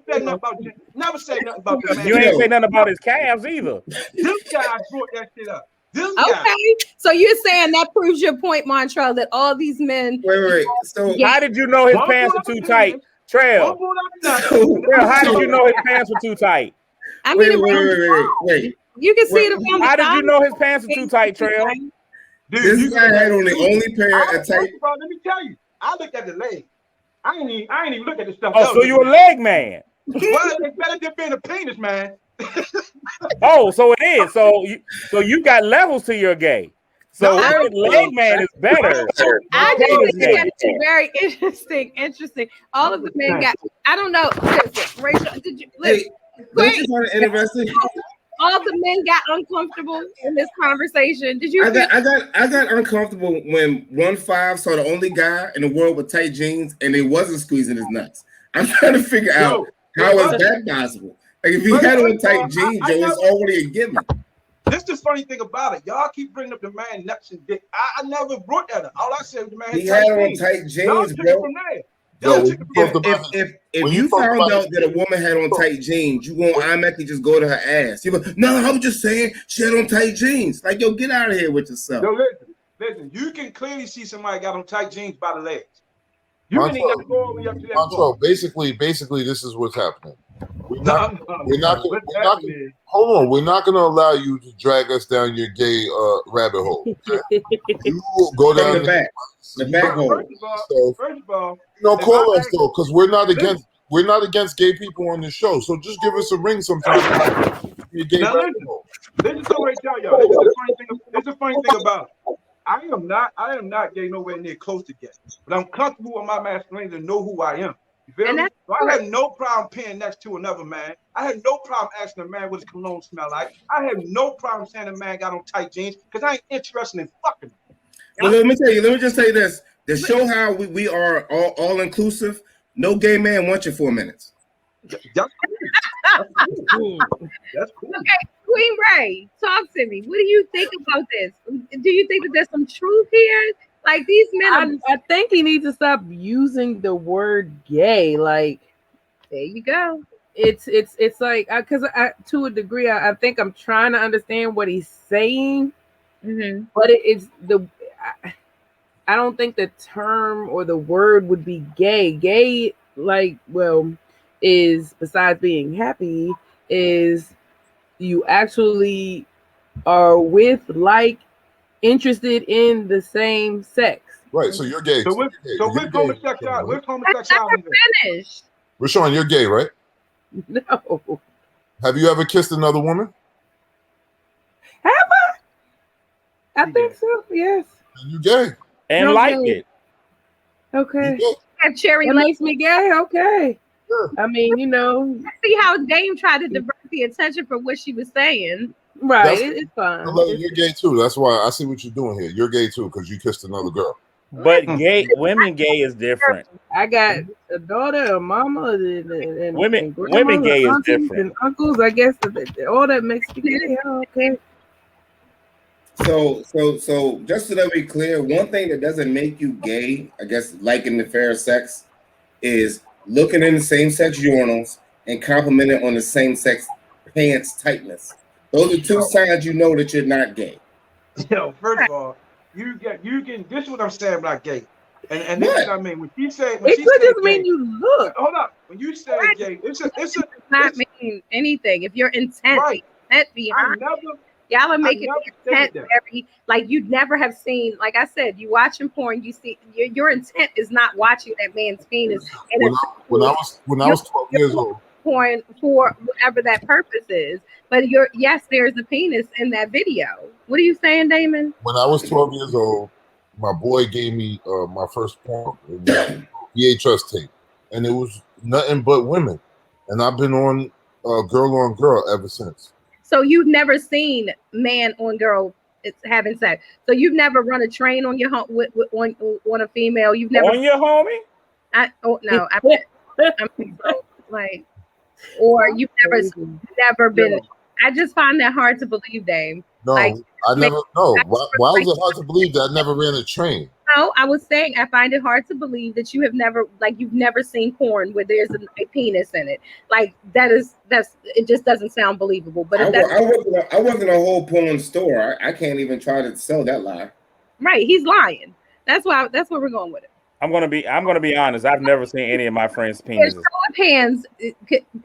said nothing about Jing. Never said nothing about the man. You ain't say nothing about his calves either. This guy brought that shit up. Okay, so you're saying that proves your point, Montrell, that all these men. Wait. So how did you know his pants were too tight, Trail? Trail, how did you know his pants were too tight? I mean, wait. You can see it around. How did you know his pants were too tight, Trail? Dude, this guy had on the only pair of tight. Bro, let me tell you, I looked at the leg. I ain't even look at the stuff. Oh, so you a leg man? Well, it's better than being a penis man. Oh, so it is. So you got levels to your gay. So leg man is better. I just think that's very interesting. All of the men got. I don't know. Listen, Rachel, did you? Listen, don't you find it interesting? All the men got uncomfortable in this conversation. Did you? I got uncomfortable when 1-5 saw the only guy in the world with tight jeans and they wasn't squeezing his nuts. I'm trying to figure out how is that possible. Like if he had on tight jeans, Joe, it's already a given. This is the funny thing about it. Y'all keep bringing up the man nuts and dick. I never brought that up. All I said was the man. He had on tight jeans, bro. If you found out that a woman had on tight jeans, you won't automatically just go to her ass. You go, no, I was just saying she had on tight jeans. Like, yo, get out of here with yourself. Yo, listen. You can clearly see somebody got on tight jeans by the legs. You ain't got to go all the way up to that. Montrell, basically, this is what's happening. We're not going to allow you to drag us down your gay rabbit hole. Okay? You will go down the back hole. First of all, call us though, because we're not against gay people on the show. So just give us a ring sometime. Your gay rabbit hole. This is the funny thing about it. I am not gay nowhere near close to gay, but I'm comfortable with my masculinity to know who I am. You feel me? So I had no problem peeing next to another man. I had no problem asking a man what his cologne smell like. I had no problem saying a man got on tight jeans because I ain't interested in fucking. Well, let me just say this. To show how we are all inclusive, no gay man wants you 4 minutes. That's cool. That's cool. Okay, Queen Ray, talk to me. What do you think about this? Do you think that there's some truth here? Like these men, I think he needs to stop using the word gay. Like, there you go. It's like because to a degree, I think I'm trying to understand what he's saying, but it's the. I don't think the term or the word would be gay. Gay, like, well, is besides being happy, is you actually are with, like, interested in the same sex. Right. So you're gay. So with homosexuality. Finish. Rashawn, you're gay, right? No. Have you ever kissed another woman? Have I? I think so. Yes. And you gay. And like it. Okay. That cherry it makes me gay. Okay. Sure. I mean, see how Dame tried to divert the attention from what she was saying. Right. It's fine. You're gay too. That's why I see what you're doing here. You're gay too because you kissed another girl. But women gay is different. I got a daughter, a mama, and women gay is different. And uncles, I guess all that makes me gay. Okay. So just so that we're clear, one thing that doesn't make you gay, I guess, liking the fair sex, is looking in the same sex urinals and complimenting on the same sex pants tightness. Those are two signs you know that you're not gay. Yo, first of all, you can. This is what I'm saying about gay, and this is what I mean. When she said, it could just mean you look. Hold up. When you say gay, it's not mean anything. If your intent behind. Y'all are making intent very, like you'd never have seen. Like I said, you watching porn, you see your intent is not watching that man's penis. And when I was 12 years old, porn for whatever that purpose is. But yes, there's a penis in that video. What are you saying, Damon? When I was 12 years old, my boy gave me my first porn VHS tape, and it was nothing but women, and I've been on girl ever since. So you've never seen man on girl having sex. So you've never run a train on your on a female. You've never on your homie. I'm like or you've Crazy. never been. Yo, I just find that hard to believe, Dame. No, Like, I never. No, why is it hard to believe that I never ran a train? no, I was saying I find it hard to believe that you've never seen porn where there's a penis in it. Like that's it just doesn't sound believable. But if that's I work in a whole porn store. I can't even try to sell that lie. right, he's lying. That's where we're going with it. I'm gonna be honest. I've never seen any of my friends' There's penises. show of hands.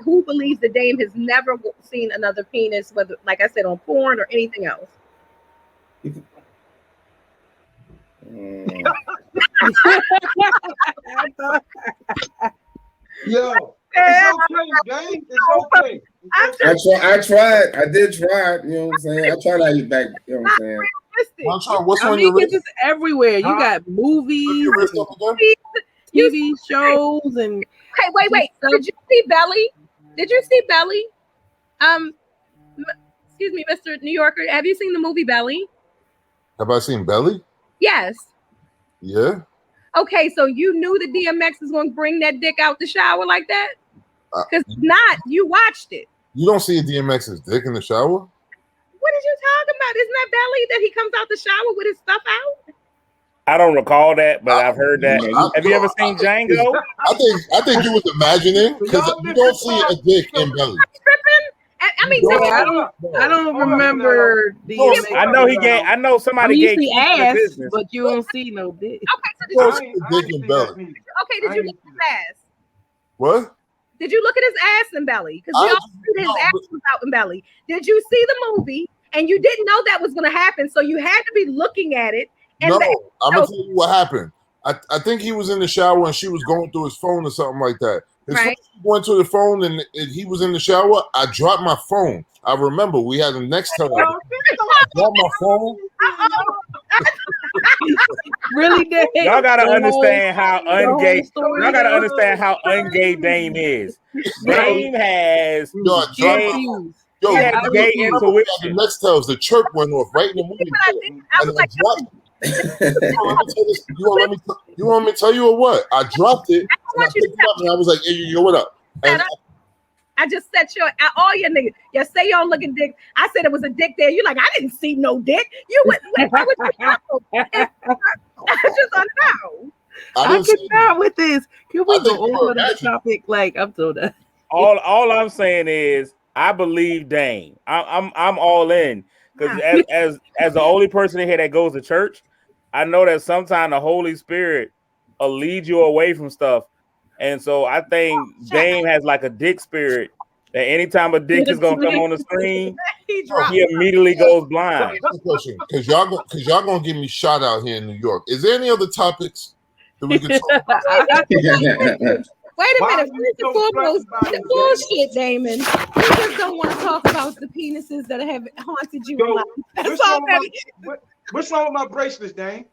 Who believes that Dame has never seen another penis, whether, like I said, on porn or anything else? yo, it's okay, gang. It's okay. It's okay. I tried. I did try. You know what I'm saying? I tried to you back. You know what I'm saying? I'm sorry, what's I on mean, your it's wrist? just everywhere. You Huh? got movies, Your wrist up again? TV shows, and Okay, wait. Did you see Belly? Did you see Belly? Excuse me, Mr. New Yorker. Have you seen the movie Belly? Have I seen Belly? Yes. Yeah. Okay, so you knew the DMX was going to bring that dick out the shower like that? Because you watched it. You don't see a DMX's dick in the shower? What are you talking about? Isn't that Belly that he comes out the shower with his stuff out? I don't recall that, but I've heard that. Have you ever seen Django? I think you was imagining because you don't see a dick in Belly. Tripping? I mean, I don't remember DMX. I know he gave. I know somebody You gave see Keith the ass, business. but you don't see no dick. Okay, so You don't I see ain't- a I dick ain't in seen Belly. that neither. did I you ain't look at seen his ass? What? Did you look at his ass in Belly? Because we I- all see his no, ass but- was out in Belly. Did you see the movie and you didn't know that was going to happen? So you had to be looking at it. And No, I'm gonna tell you what happened. I think he was in the shower and she was going through his phone or something like that. As soon as she went to the phone and he was in the shower, I dropped my phone. I remember we had the next time. I dropped my phone. Really, Dave? Y'all gotta understand how the whole ungay. story Y'all gotta though? understand how ungay Dame is. Dame has Yo, I dropped gay. my Confused. Yo, He had I gay remember we had the intuition. next tells the chirp went off right in the movie. I was like, You want me to tell you or what? I dropped it. I And I want you to picked it up and I was like, hey, yo, what up? And I just said all your niggas. You say y'all looking dick. I said it was a dick there. You're like, I didn't see no dick. You went. Why would you know? I just don't know. I didn't see cannot with this. Can we I think go you over were the imagining. topic? Like I'm so done. All I'm saying is I believe Dame. I'm all in because as the only person in here that goes to church, I know that sometimes the Holy Spirit will lead you away from stuff, and so I think Dame has like a dick spirit that anytime a dick is gonna come on the screen, he immediately goes blind. Because y'all gonna get me shot out here in New York. Is there any other topics that we can talk about? Wait a Why minute. are you First and so foremost, stressed about the it, bullshit, Damon. You just don't want to talk about the penises that have haunted you in Yo, life. That's what's all wrong that with is. what's wrong with my bracelets, Dane?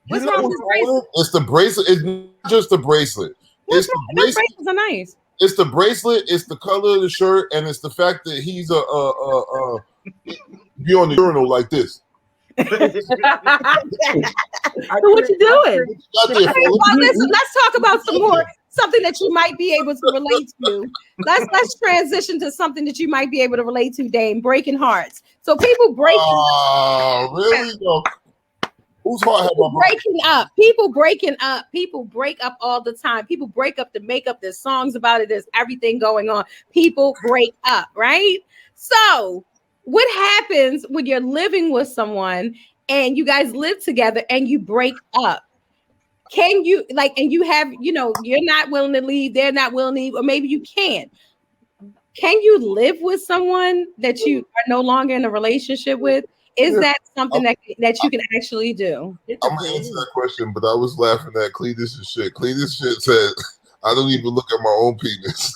What's wrong with the bracelet? It's the bracelet. It's not just the bracelet. What's It's the wrong? Those bracelet. bracelets are nice. It's the bracelet. It's the color of the shirt, and it's the fact that he's be on the urinal like this. So what you doing? Okay, well, listen, let's talk about something that you might be able to relate to. Let's transition to something that you might be able to relate to, Dame. Breaking hearts. So people break. Oh, really? No. Whose heart have I breaking up? People breaking up. People break up all the time. People break up to make up. There's songs about it. There's everything going on. People break up, right? So, what happens when you're living with someone and you guys live together and you break up? Can you and you have, you're not willing to leave, they're not willing to leave, or maybe you can't. Can you live with someone that you are no longer in a relationship with? Is that something that you can actually do? I'm gonna answer that question, but I was laughing at Cletus' shit. Cletus' shit said, "I don't even look at my own penis."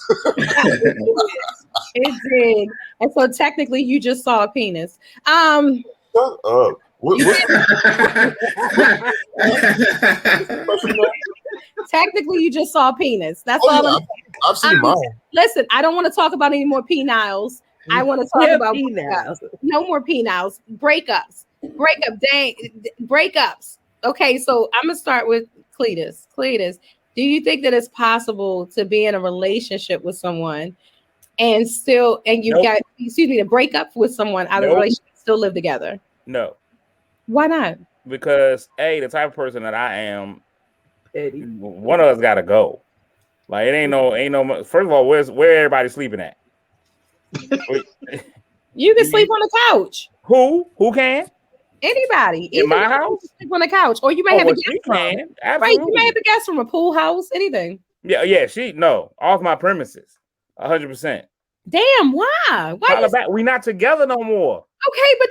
It did, and so technically, you just saw a penis. Shut up. Technically, you just saw a penis. That's all. Yeah, I've seen mine. Listen, I don't want to talk about any more peniles. I want to talk about peniles. No more peniles. Breakups. Breakups. Okay, so I'm gonna start with Cletus. Cletus, do you think that it's possible to be in a relationship with someone and you Nope. got, to break up with someone out of the Nope. relationship, still live together? No, Why not? because the type of person that I am, Eddie. one of us got to go. Like it ain't no. First of all, where everybody sleeping at? You can sleep on the couch. Who can? Anybody. In my Even house? sleep on the couch, or you may have a guest she room. can. Right, Absolutely. you may have a guest from a pool house, anything. Yeah. She off my premises, 100%. Damn, why? We not together no more. Okay, but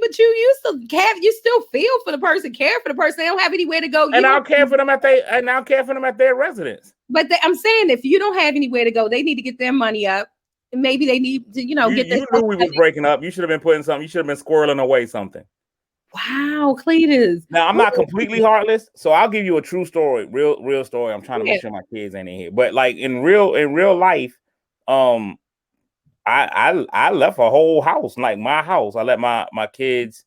but you used to have, you still feel for the person, care for the person. They don't have anywhere to go. And I'll care for them at their residence. But I'm saying, if you don't have anywhere to go, they need to get their money up. And maybe they need to, get their. You knew we was breaking up. You should have been putting something. You should have been squirreling away something. Wow, Cletus. Now I'm not completely heartless, so I'll give you a true story, real story. I'm trying to make sure my kids ain't in here, but like in real life, I left a whole house, like my house. I let my kids'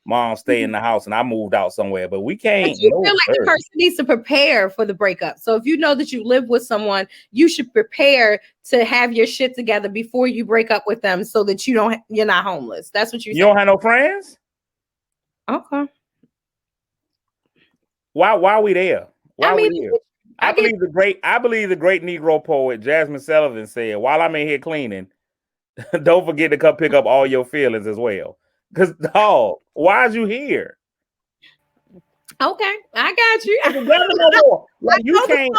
mom stay in the house, and I moved out somewhere. But we can't. But you feel like the person needs to prepare for the breakup. So if you know that you live with someone, you should prepare to have your shit together before you break up with them, so that you're not homeless. That's what you don't have no friends. Okay. Why are we there? I believe the great Negro poet Jasmine Sullivan said, "While I'm in here cleaning, don't forget to come pick up all your feelings as well." Because dog, why is you here? Okay, I got you. Like you can't.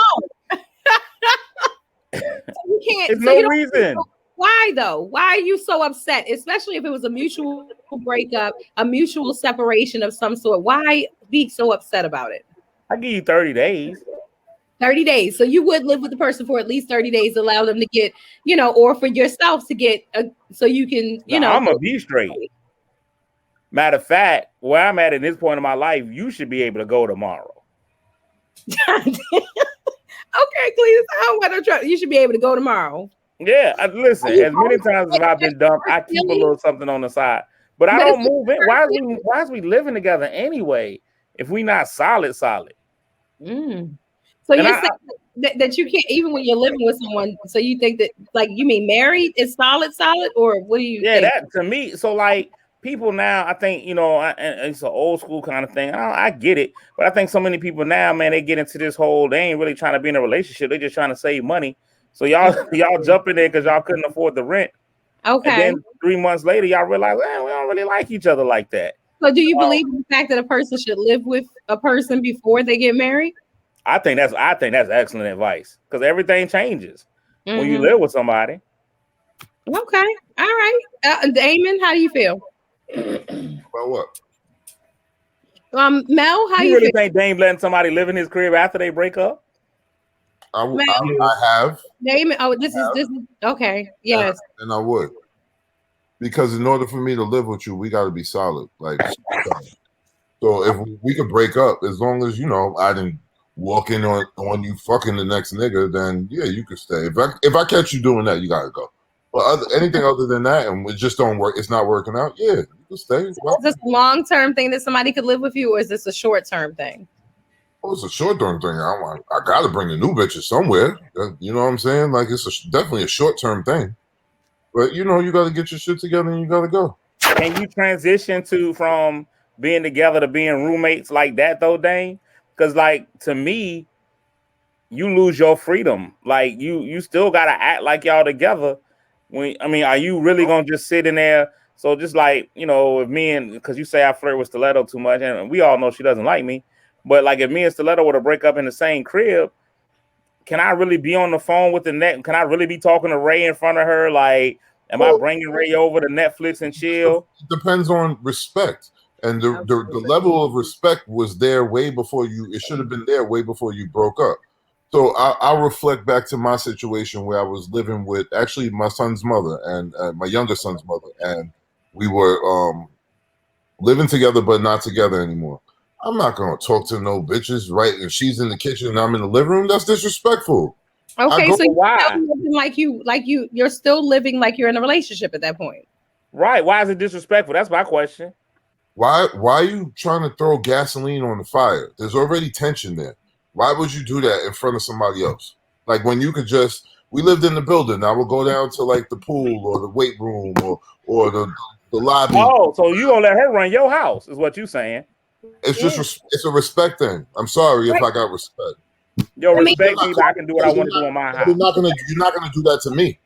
You can't. There's no reason. Why though? Why are you so upset? Especially if it was a mutual breakup, a mutual separation of some sort. Why be so upset about it? I give you 30 days. 30 days. So you would live with the person for at least 30 days, allow them to get, or for yourself to get, so you can, I'm going to be straight. Matter of fact, where I'm at this point in my life, you should be able to go tomorrow. Okay, Cletus, you should be able to go tomorrow. Yeah, listen, as many times as I've been dumped, I keep a little something on the side. But I don't move in. Why is we living together anyway if we not solid? So you're saying that you can't, even when you're living with someone, so you think that, like, you mean married is solid, or what do you think? That to me, so like people now, I think, and it's an old school kind of thing. I get it, but I think so many people now, man, they get into this whole, they ain't really trying to be in a relationship. They're just trying to save money. So y'all jump in there because y'all couldn't afford the rent. Okay. And then 3 months later, y'all realize, we don't really like each other like that. So do you believe in the fact that a person should live with a person before they get married? I think that's excellent advice, because everything changes when you live with somebody. Okay. All right. Damon, how do you feel? About what? Mel, how you really feel? Think Dame letting somebody live in his crib after they break up? I have. Damon, this is okay. Yes. And I would. Because in order for me to live with you, we got to be solid. Like, so if we could break up, as long as I didn't walk in on you fucking the next nigga, then yeah, you could stay. If I catch you doing that, you gotta go. But anything other than that, and it just don't work, it's not working out. Yeah, you can stay. Is this a long-term thing that somebody could live with you, or is this a short-term thing? Oh, it's a short-term thing. I gotta bring the new bitches somewhere. You know what I'm saying? Like, it's definitely a short-term thing. But you got to get your shit together and you got to go. Can you transition from being together to being roommates like that though, Dane? Because like, to me, you lose your freedom. Like you still gotta act like y'all together. Are you really gonna just sit in there? So just like, if because you say I flirt with Stiletto too much, and we all know she doesn't like me. But like, if me and Stiletto were to break up in the same crib, can I really be on the phone with the net? Can I really be talking to Ray in front of her? Like, am I bringing Ray over to Netflix and chill? It depends on respect. And the level of respect was there way before it should have been there way before you broke up. So I'll reflect back to my situation where I was living with actually my son's mother and my younger son's mother. And we were living together, but not together anymore. I'm not going to talk to no bitches, right? If she's in the kitchen and I'm in the living room, that's disrespectful. Okay, so you're still living like you're in a relationship at that point. Right. Why is it disrespectful? That's my question. Why are you trying to throw gasoline on the fire? There's already tension there. Why would you do that in front of somebody else? Like when you could just We lived in the building. I would go down to like the pool or the weight room or the lobby. Oh, so you gonna let her run your house? Is what you saying? It's just it's a respect thing. I'm sorry if I got respect. Yo, respect me, but I can do what I want to do in my house. You're not gonna do that to me.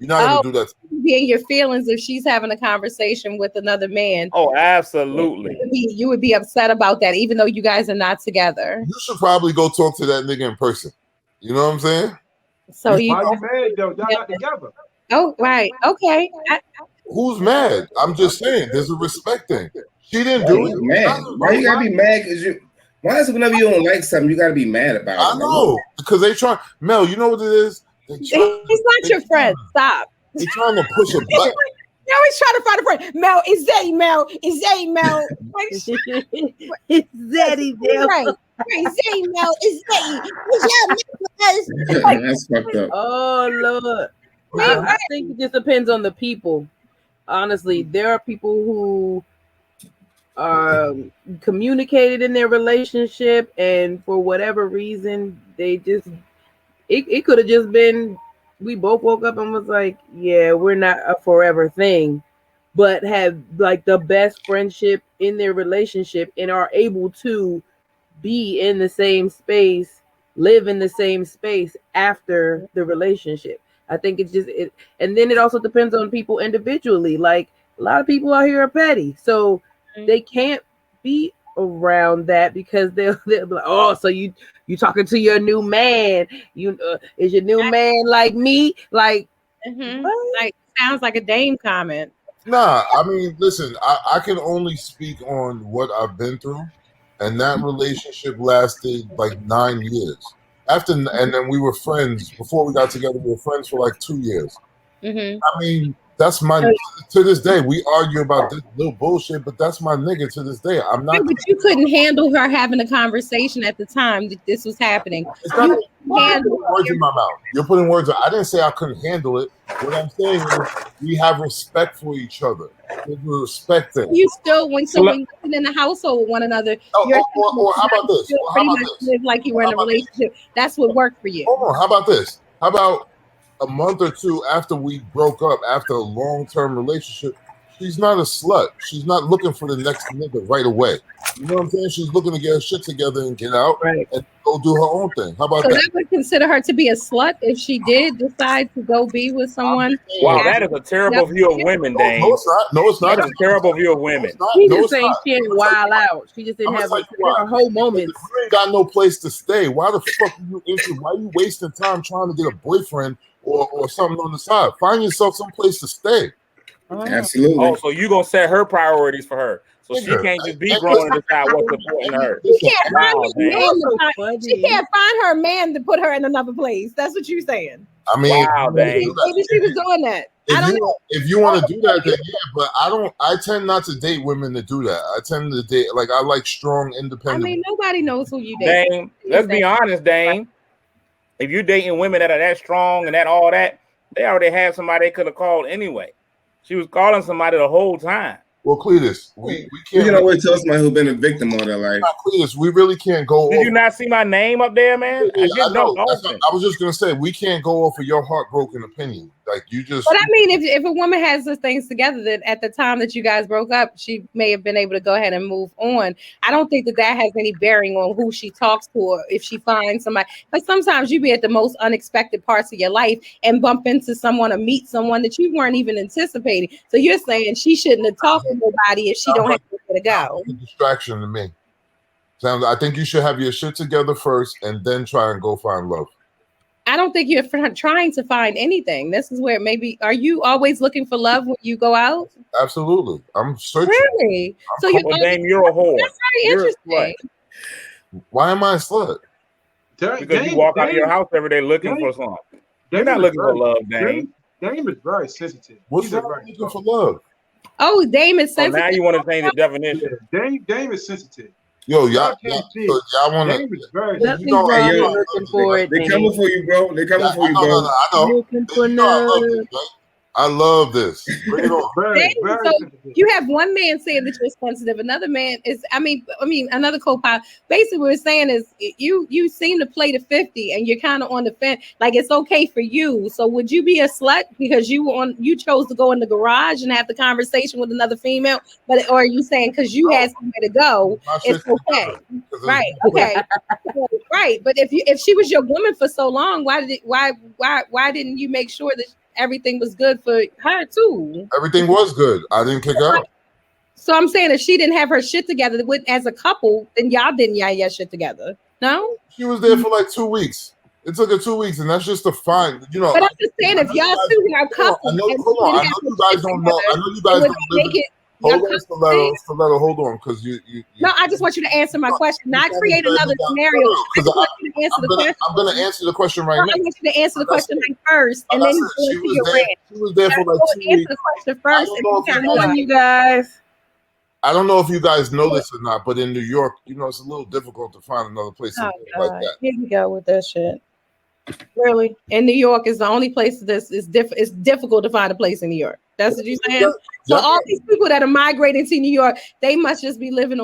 You're not gonna do that to me. Be in your feelings if she's having a conversation with another man. Oh, absolutely. You would be upset about that, even though you guys are not together. You should probably go talk to that nigga in person. You know what I'm saying? So why you mad though? Y'all not together. Oh, right. Okay. Who's mad? I'm just saying, there's a respect thing. She didn't do it. Mad. Why you gotta be mad? Why is it whenever you don't like something, you gotta be mad about it? I know, because they try. Mel, you know what it is? He's not your friend. Stop. They're trying to push a button. Now he's trying to find a friend. Mel, it's Zeddy, Mel. It's Zeddy, Mel. It's Zeddy, Mel. Right. Zeddy, Mel. It's Zeddy. That's fucked up. Oh, Lord. I think it just depends on the people. Honestly, there are people who communicated in their relationship, and for whatever reason, they just it could have just been we both woke up and was like, yeah, we're not a forever thing, but have like the best friendship in their relationship and are able to be in the same space, live in the same space after the relationship. I think it's just it, and then it also depends on people individually. Like a lot of people out here are petty, so they can't be around that because they'll be like, oh, so you talking to your new man? You is your new man like me? Like, like sounds like a Dame comment. Nah, I mean, listen, I can only speak on what I've been through, and that relationship lasted like 9 years. After, and then we were friends before we got together. We were friends for like 2 years. I mean, that's my to this day. We argue about this little bullshit, but that's my nigga to this day. I'm not. But you couldn't handle her having a conversation at the time that this was happening. It's not words in my mouth. You're putting words. I didn't say I couldn't handle it. What I'm saying is we have respect for each other. We respect it. You still when you're in the household with one another, or how about this? Pretty much live like you were in a relationship. That's what worked for you. Hold on. How about this? How about a month or two after we broke up, after a long-term relationship, she's not a slut. She's not looking for the next nigga right away. You know what I'm saying? She's looking to get her shit together and get out and go do her own thing. How about that? So that would consider her to be a slut if she did decide to go be with someone. Wow, that is a terrible view of women, Dane. No, it's not. No, it's not. That's a terrible view of women. She just saying she ain't wild out. She just didn't have her whole moments. If you ain't got no place to stay, why the fuck are you into? Why are you wasting time trying to get a boyfriend or something on the side? Find yourself some place to stay. Absolutely. Oh, so you gonna set her priorities for her, so she can't just be growing and decide what's important to her. She can't find her man to put her in another place. That's what you're saying. I mean, maybe she was doing that. If you want to do that, then yeah. But I don't. I tend not to date women that do that. I tend to date I like strong, independent. I mean, nobody knows who you date. Dame, let's be honest, Dame. If you're dating women that are that strong and that all that, they already have somebody they could have called anyway. She was calling somebody the whole time. Well, Cletus, we can't. You can always tell somebody who's been a victim all their life. Cletus, we really can't go. Did you not see my name up there, man? Yeah, I was just gonna say we can't go off of your heartbroken opinion. Like you just. But I mean, if a woman has those things together, that at the time that you guys broke up, she may have been able to go ahead and move on. I don't think that has any bearing on who she talks to or if she finds somebody. But sometimes you be at the most unexpected parts of your life and bump into someone or meet someone that you weren't even anticipating. So you're saying she shouldn't have talked to nobody if she don't have to go. A distraction to me. I think you should have your shit together first and then try and go find love. I don't think you're trying to find anything. This is where maybe, are you always looking for love when you go out? Absolutely. I'm searching. Really? So you're a whore. That's very interesting. Why am I a slut? Because you walk out of your house every day looking for something. You're not looking for love, Dame. Dame is very sensitive. What's that looking for love? Oh, Dame is sensitive. Now you want to change the definition. Dame is sensitive. Yo, y'all want to? Nothing wrong looking for it. They coming for you, bro. They coming for you, bro. I know. Looking for love. I love this. Bring it on. Very, Dang, very so sensitive. you have one man saying that you're sensitive, another man is, I mean, another co-pilot. Basically, what we're saying is you seem to play the 50, and you're kind of on the fence. Like it's okay for you. So would you be a slut because you chose to go in the garage and have the conversation with another female? But or are you saying because you had somewhere to go, it's okay? Right? Okay. Right. But if she was your woman for so long, why didn't you make sure that everything was good for her too? Everything was good. I didn't kick out. So I'm saying if she didn't have her shit together with as a couple, then y'all didn't your shit together. No? She was there for like 2 weeks. It took her 2 weeks, and that's just a fine, you know. But I'm just saying if y'all two are couple, hold on. I know you guys don't know. I know you guys don't live in. Hold on, Stiletto, hold on, because you. No, I just want you to answer my question, not create another scenario. I just want you to answer the question. I'm going to answer the question right now. I want you to answer the question first, and then she was there for like 2 weeks. Answer the question first. Come on, you guys. I don't know if you guys know this or not, but in New York, you know, it's a little difficult to find another place like that. Here you go with that shit. Really? And New York is the only place it's difficult to find a place in New York. That's what you're saying? So all these people that are migrating to New York, they must just be living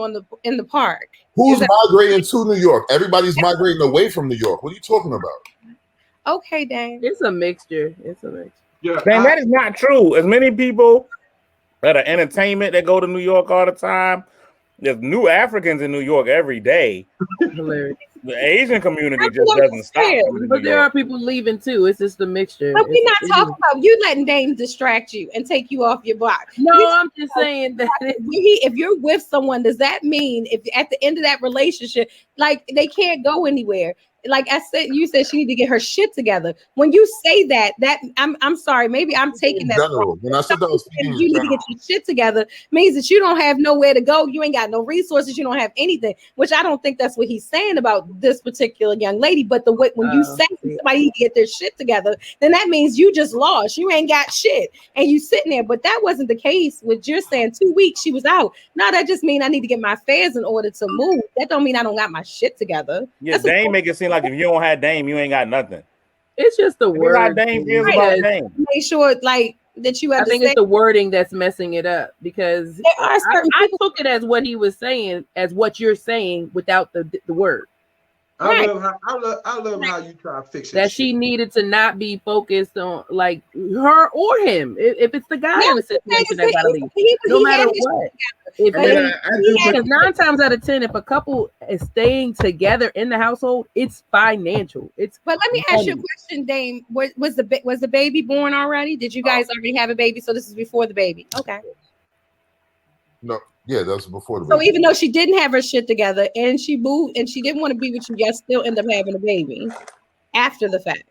in the park. Who's migrating to New York? Everybody's migrating away from New York. What are you talking about? Okay, Dang. It's a mixture. Yeah, Man, that is not true. As many people that are entertainment that go to New York all the time, there's new Africans in New York every day. Hilarious. The Asian community just doesn't stop. But there are people leaving too. It's just a mixture. But we're not talking about you letting Dame distract you and take you off your block. No, I'm just saying that if you're with someone, does that mean if at the end of that relationship, like they can't go anywhere? Like I said, you said she need to get her shit together. When you say that I'm sorry, maybe I'm taking that. General. When I said that, I was speaking you need to get your shit together means that you don't have nowhere to go. You ain't got no resources. You don't have anything. Which I don't think that's what he's saying about this particular young lady. But the way when you say somebody need to get their shit together, then that means you just lost. You ain't got shit, and you sitting there. But that wasn't the case. With you're saying 2 weeks she was out. No, that just means I need to get my affairs in order to move. That don't mean I don't got my shit together. Yeah, Dame make it seem like if you don't have Dame, you ain't got nothing. It's just the word. Dame feels about Dame. Make sure like that you understand. I think it's the wording that's messing it up because I took it as what he was saying, as what you're saying without the word. I love how you try to fix it. That she needed to not be focused on like her or him. If it's the guy in the situation that gotta leave, no matter what. Because 9 times out of 10, if a couple is staying together in the household, it's financial. But let me ask you a question, Dame. Was the baby born already? Did you guys already have a baby? So this is before the baby. Okay. No. Yeah, that was before the baby. So even though she didn't have her shit together and she moved and she didn't want to be with you, y'all still end up having a baby after the fact.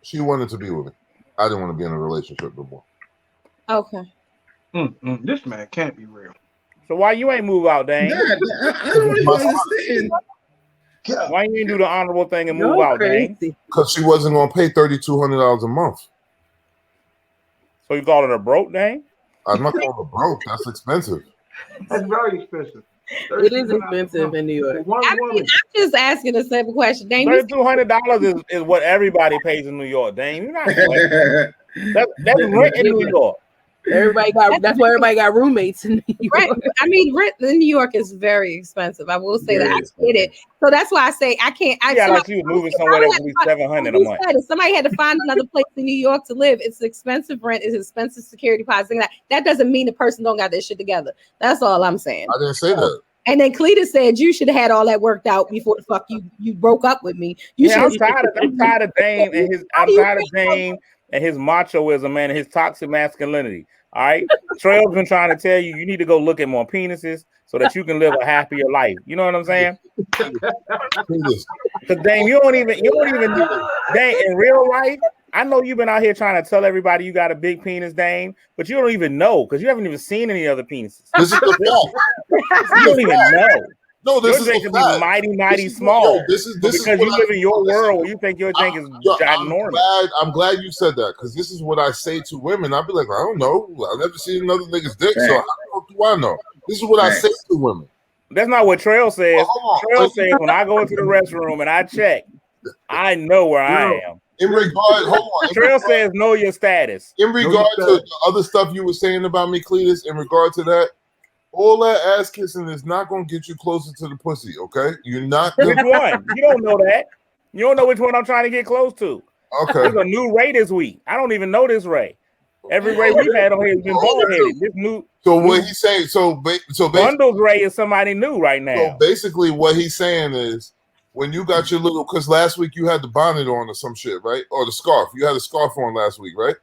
She wanted to be with me. I didn't want to be in a relationship no more. Okay. This man can't be real. So why you ain't move out, Dang? I don't really understand. Why you ain't do the honorable thing and move out, Dang? Because she wasn't going to pay $3,200 a month. So you call it a broke, Dang? I'm not calling it broke. That's expensive. That's very expensive. It is expensive in New York. I'm just asking a simple question. Dang, $3,200 is what everybody pays in New York. Dang, you're not. That's rent in New York. That's why everybody got roommates in New York. Right. I mean, rent in New York is very expensive. I will say that. I get it. So that's why I say I can't. Like you moving somewhere that would be $700 a month. If somebody had to find another place in New York to live, it's expensive rent, it's expensive security deposit. That doesn't mean the person don't got their shit together. That's all I'm saying. I didn't say that. And then Cletus said you should have had all that worked out before the fuck you broke up with me. I'm tired of Dame and his. I'm tired of Dame and his machoism and his toxic masculinity. All right, Trail's been trying to tell you need to go look at more penises so that you can live a happier life. You know what I'm saying? Because Dame, you don't even Dame in real life. I know you've been out here trying to tell everybody you got a big penis, Dame, but you don't even know because you haven't even seen any other penises. This is the fact. You don't even know. No, this is could be mighty small. This is because you live in your world where you think your thing is ginormous. I'm glad you said that because this is what I say to women. I'll be like, I don't know. I've never seen another nigga's dick, so how do I know? This is what I say to women. That's not what Trail says. Trail says when I go into the restroom and I check, I know where I am. in regard, hold on. Trail says know your status. In regard to the other stuff you were saying about me, Cletus, in regard to that, all that ass kissing is not going to get you closer to the pussy, okay? You're not. Which one? You don't know that. You don't know which one I'm trying to get close to. Okay. There's a new Ray this week. I don't even know this Ray. Every Ray we've had on here has been bald headed. This new. So what he's saying? So basically, Bundles Ray is somebody new right now. So basically, what he's saying is, when you got your little, because last week you had the bonnet on or some shit, right? Or the scarf. You had a scarf on last week, right?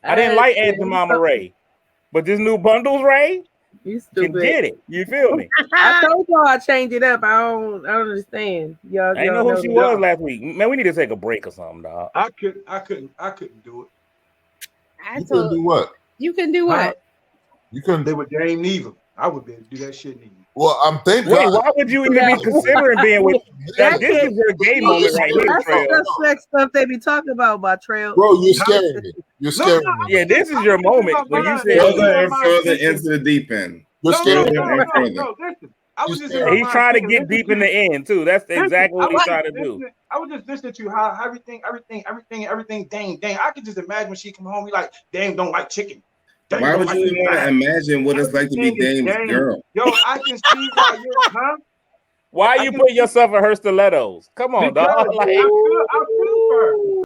I didn't like Aunt Mama Ray, but this new Bundles Ray, you can get it. You feel me? I told y'all I changed it up. I don't understand. Y'all, I didn't know who she was last week. Man, we need to take a break or something, dog. I couldn't do it. You couldn't do what? You can do what? You couldn't. They were Dame Neva. I would be able to do that shit. Neither. Well, I'm thinking. Wait, why would you even be considering being with? This is your gay moment right here, That's Trail. the sex stuff they be talking about by Trail. Bro, you're scaring me. You're scaring me. Yeah, this is your moment when you said Further and further into the deep end. You're scaring me. No, listen. I was just he's trying to get deep in the end too. That's exactly what he's trying to do. I was just listening to how everything, dang. I could just imagine when she come home, be like, Dame don't like chicken. Dame Why would like you want to imagine what it's like to be Dame's girl? Yo, I can see why you're, huh? Why you put yourself in her stilettos? Come on, dog. Like, I feel for her.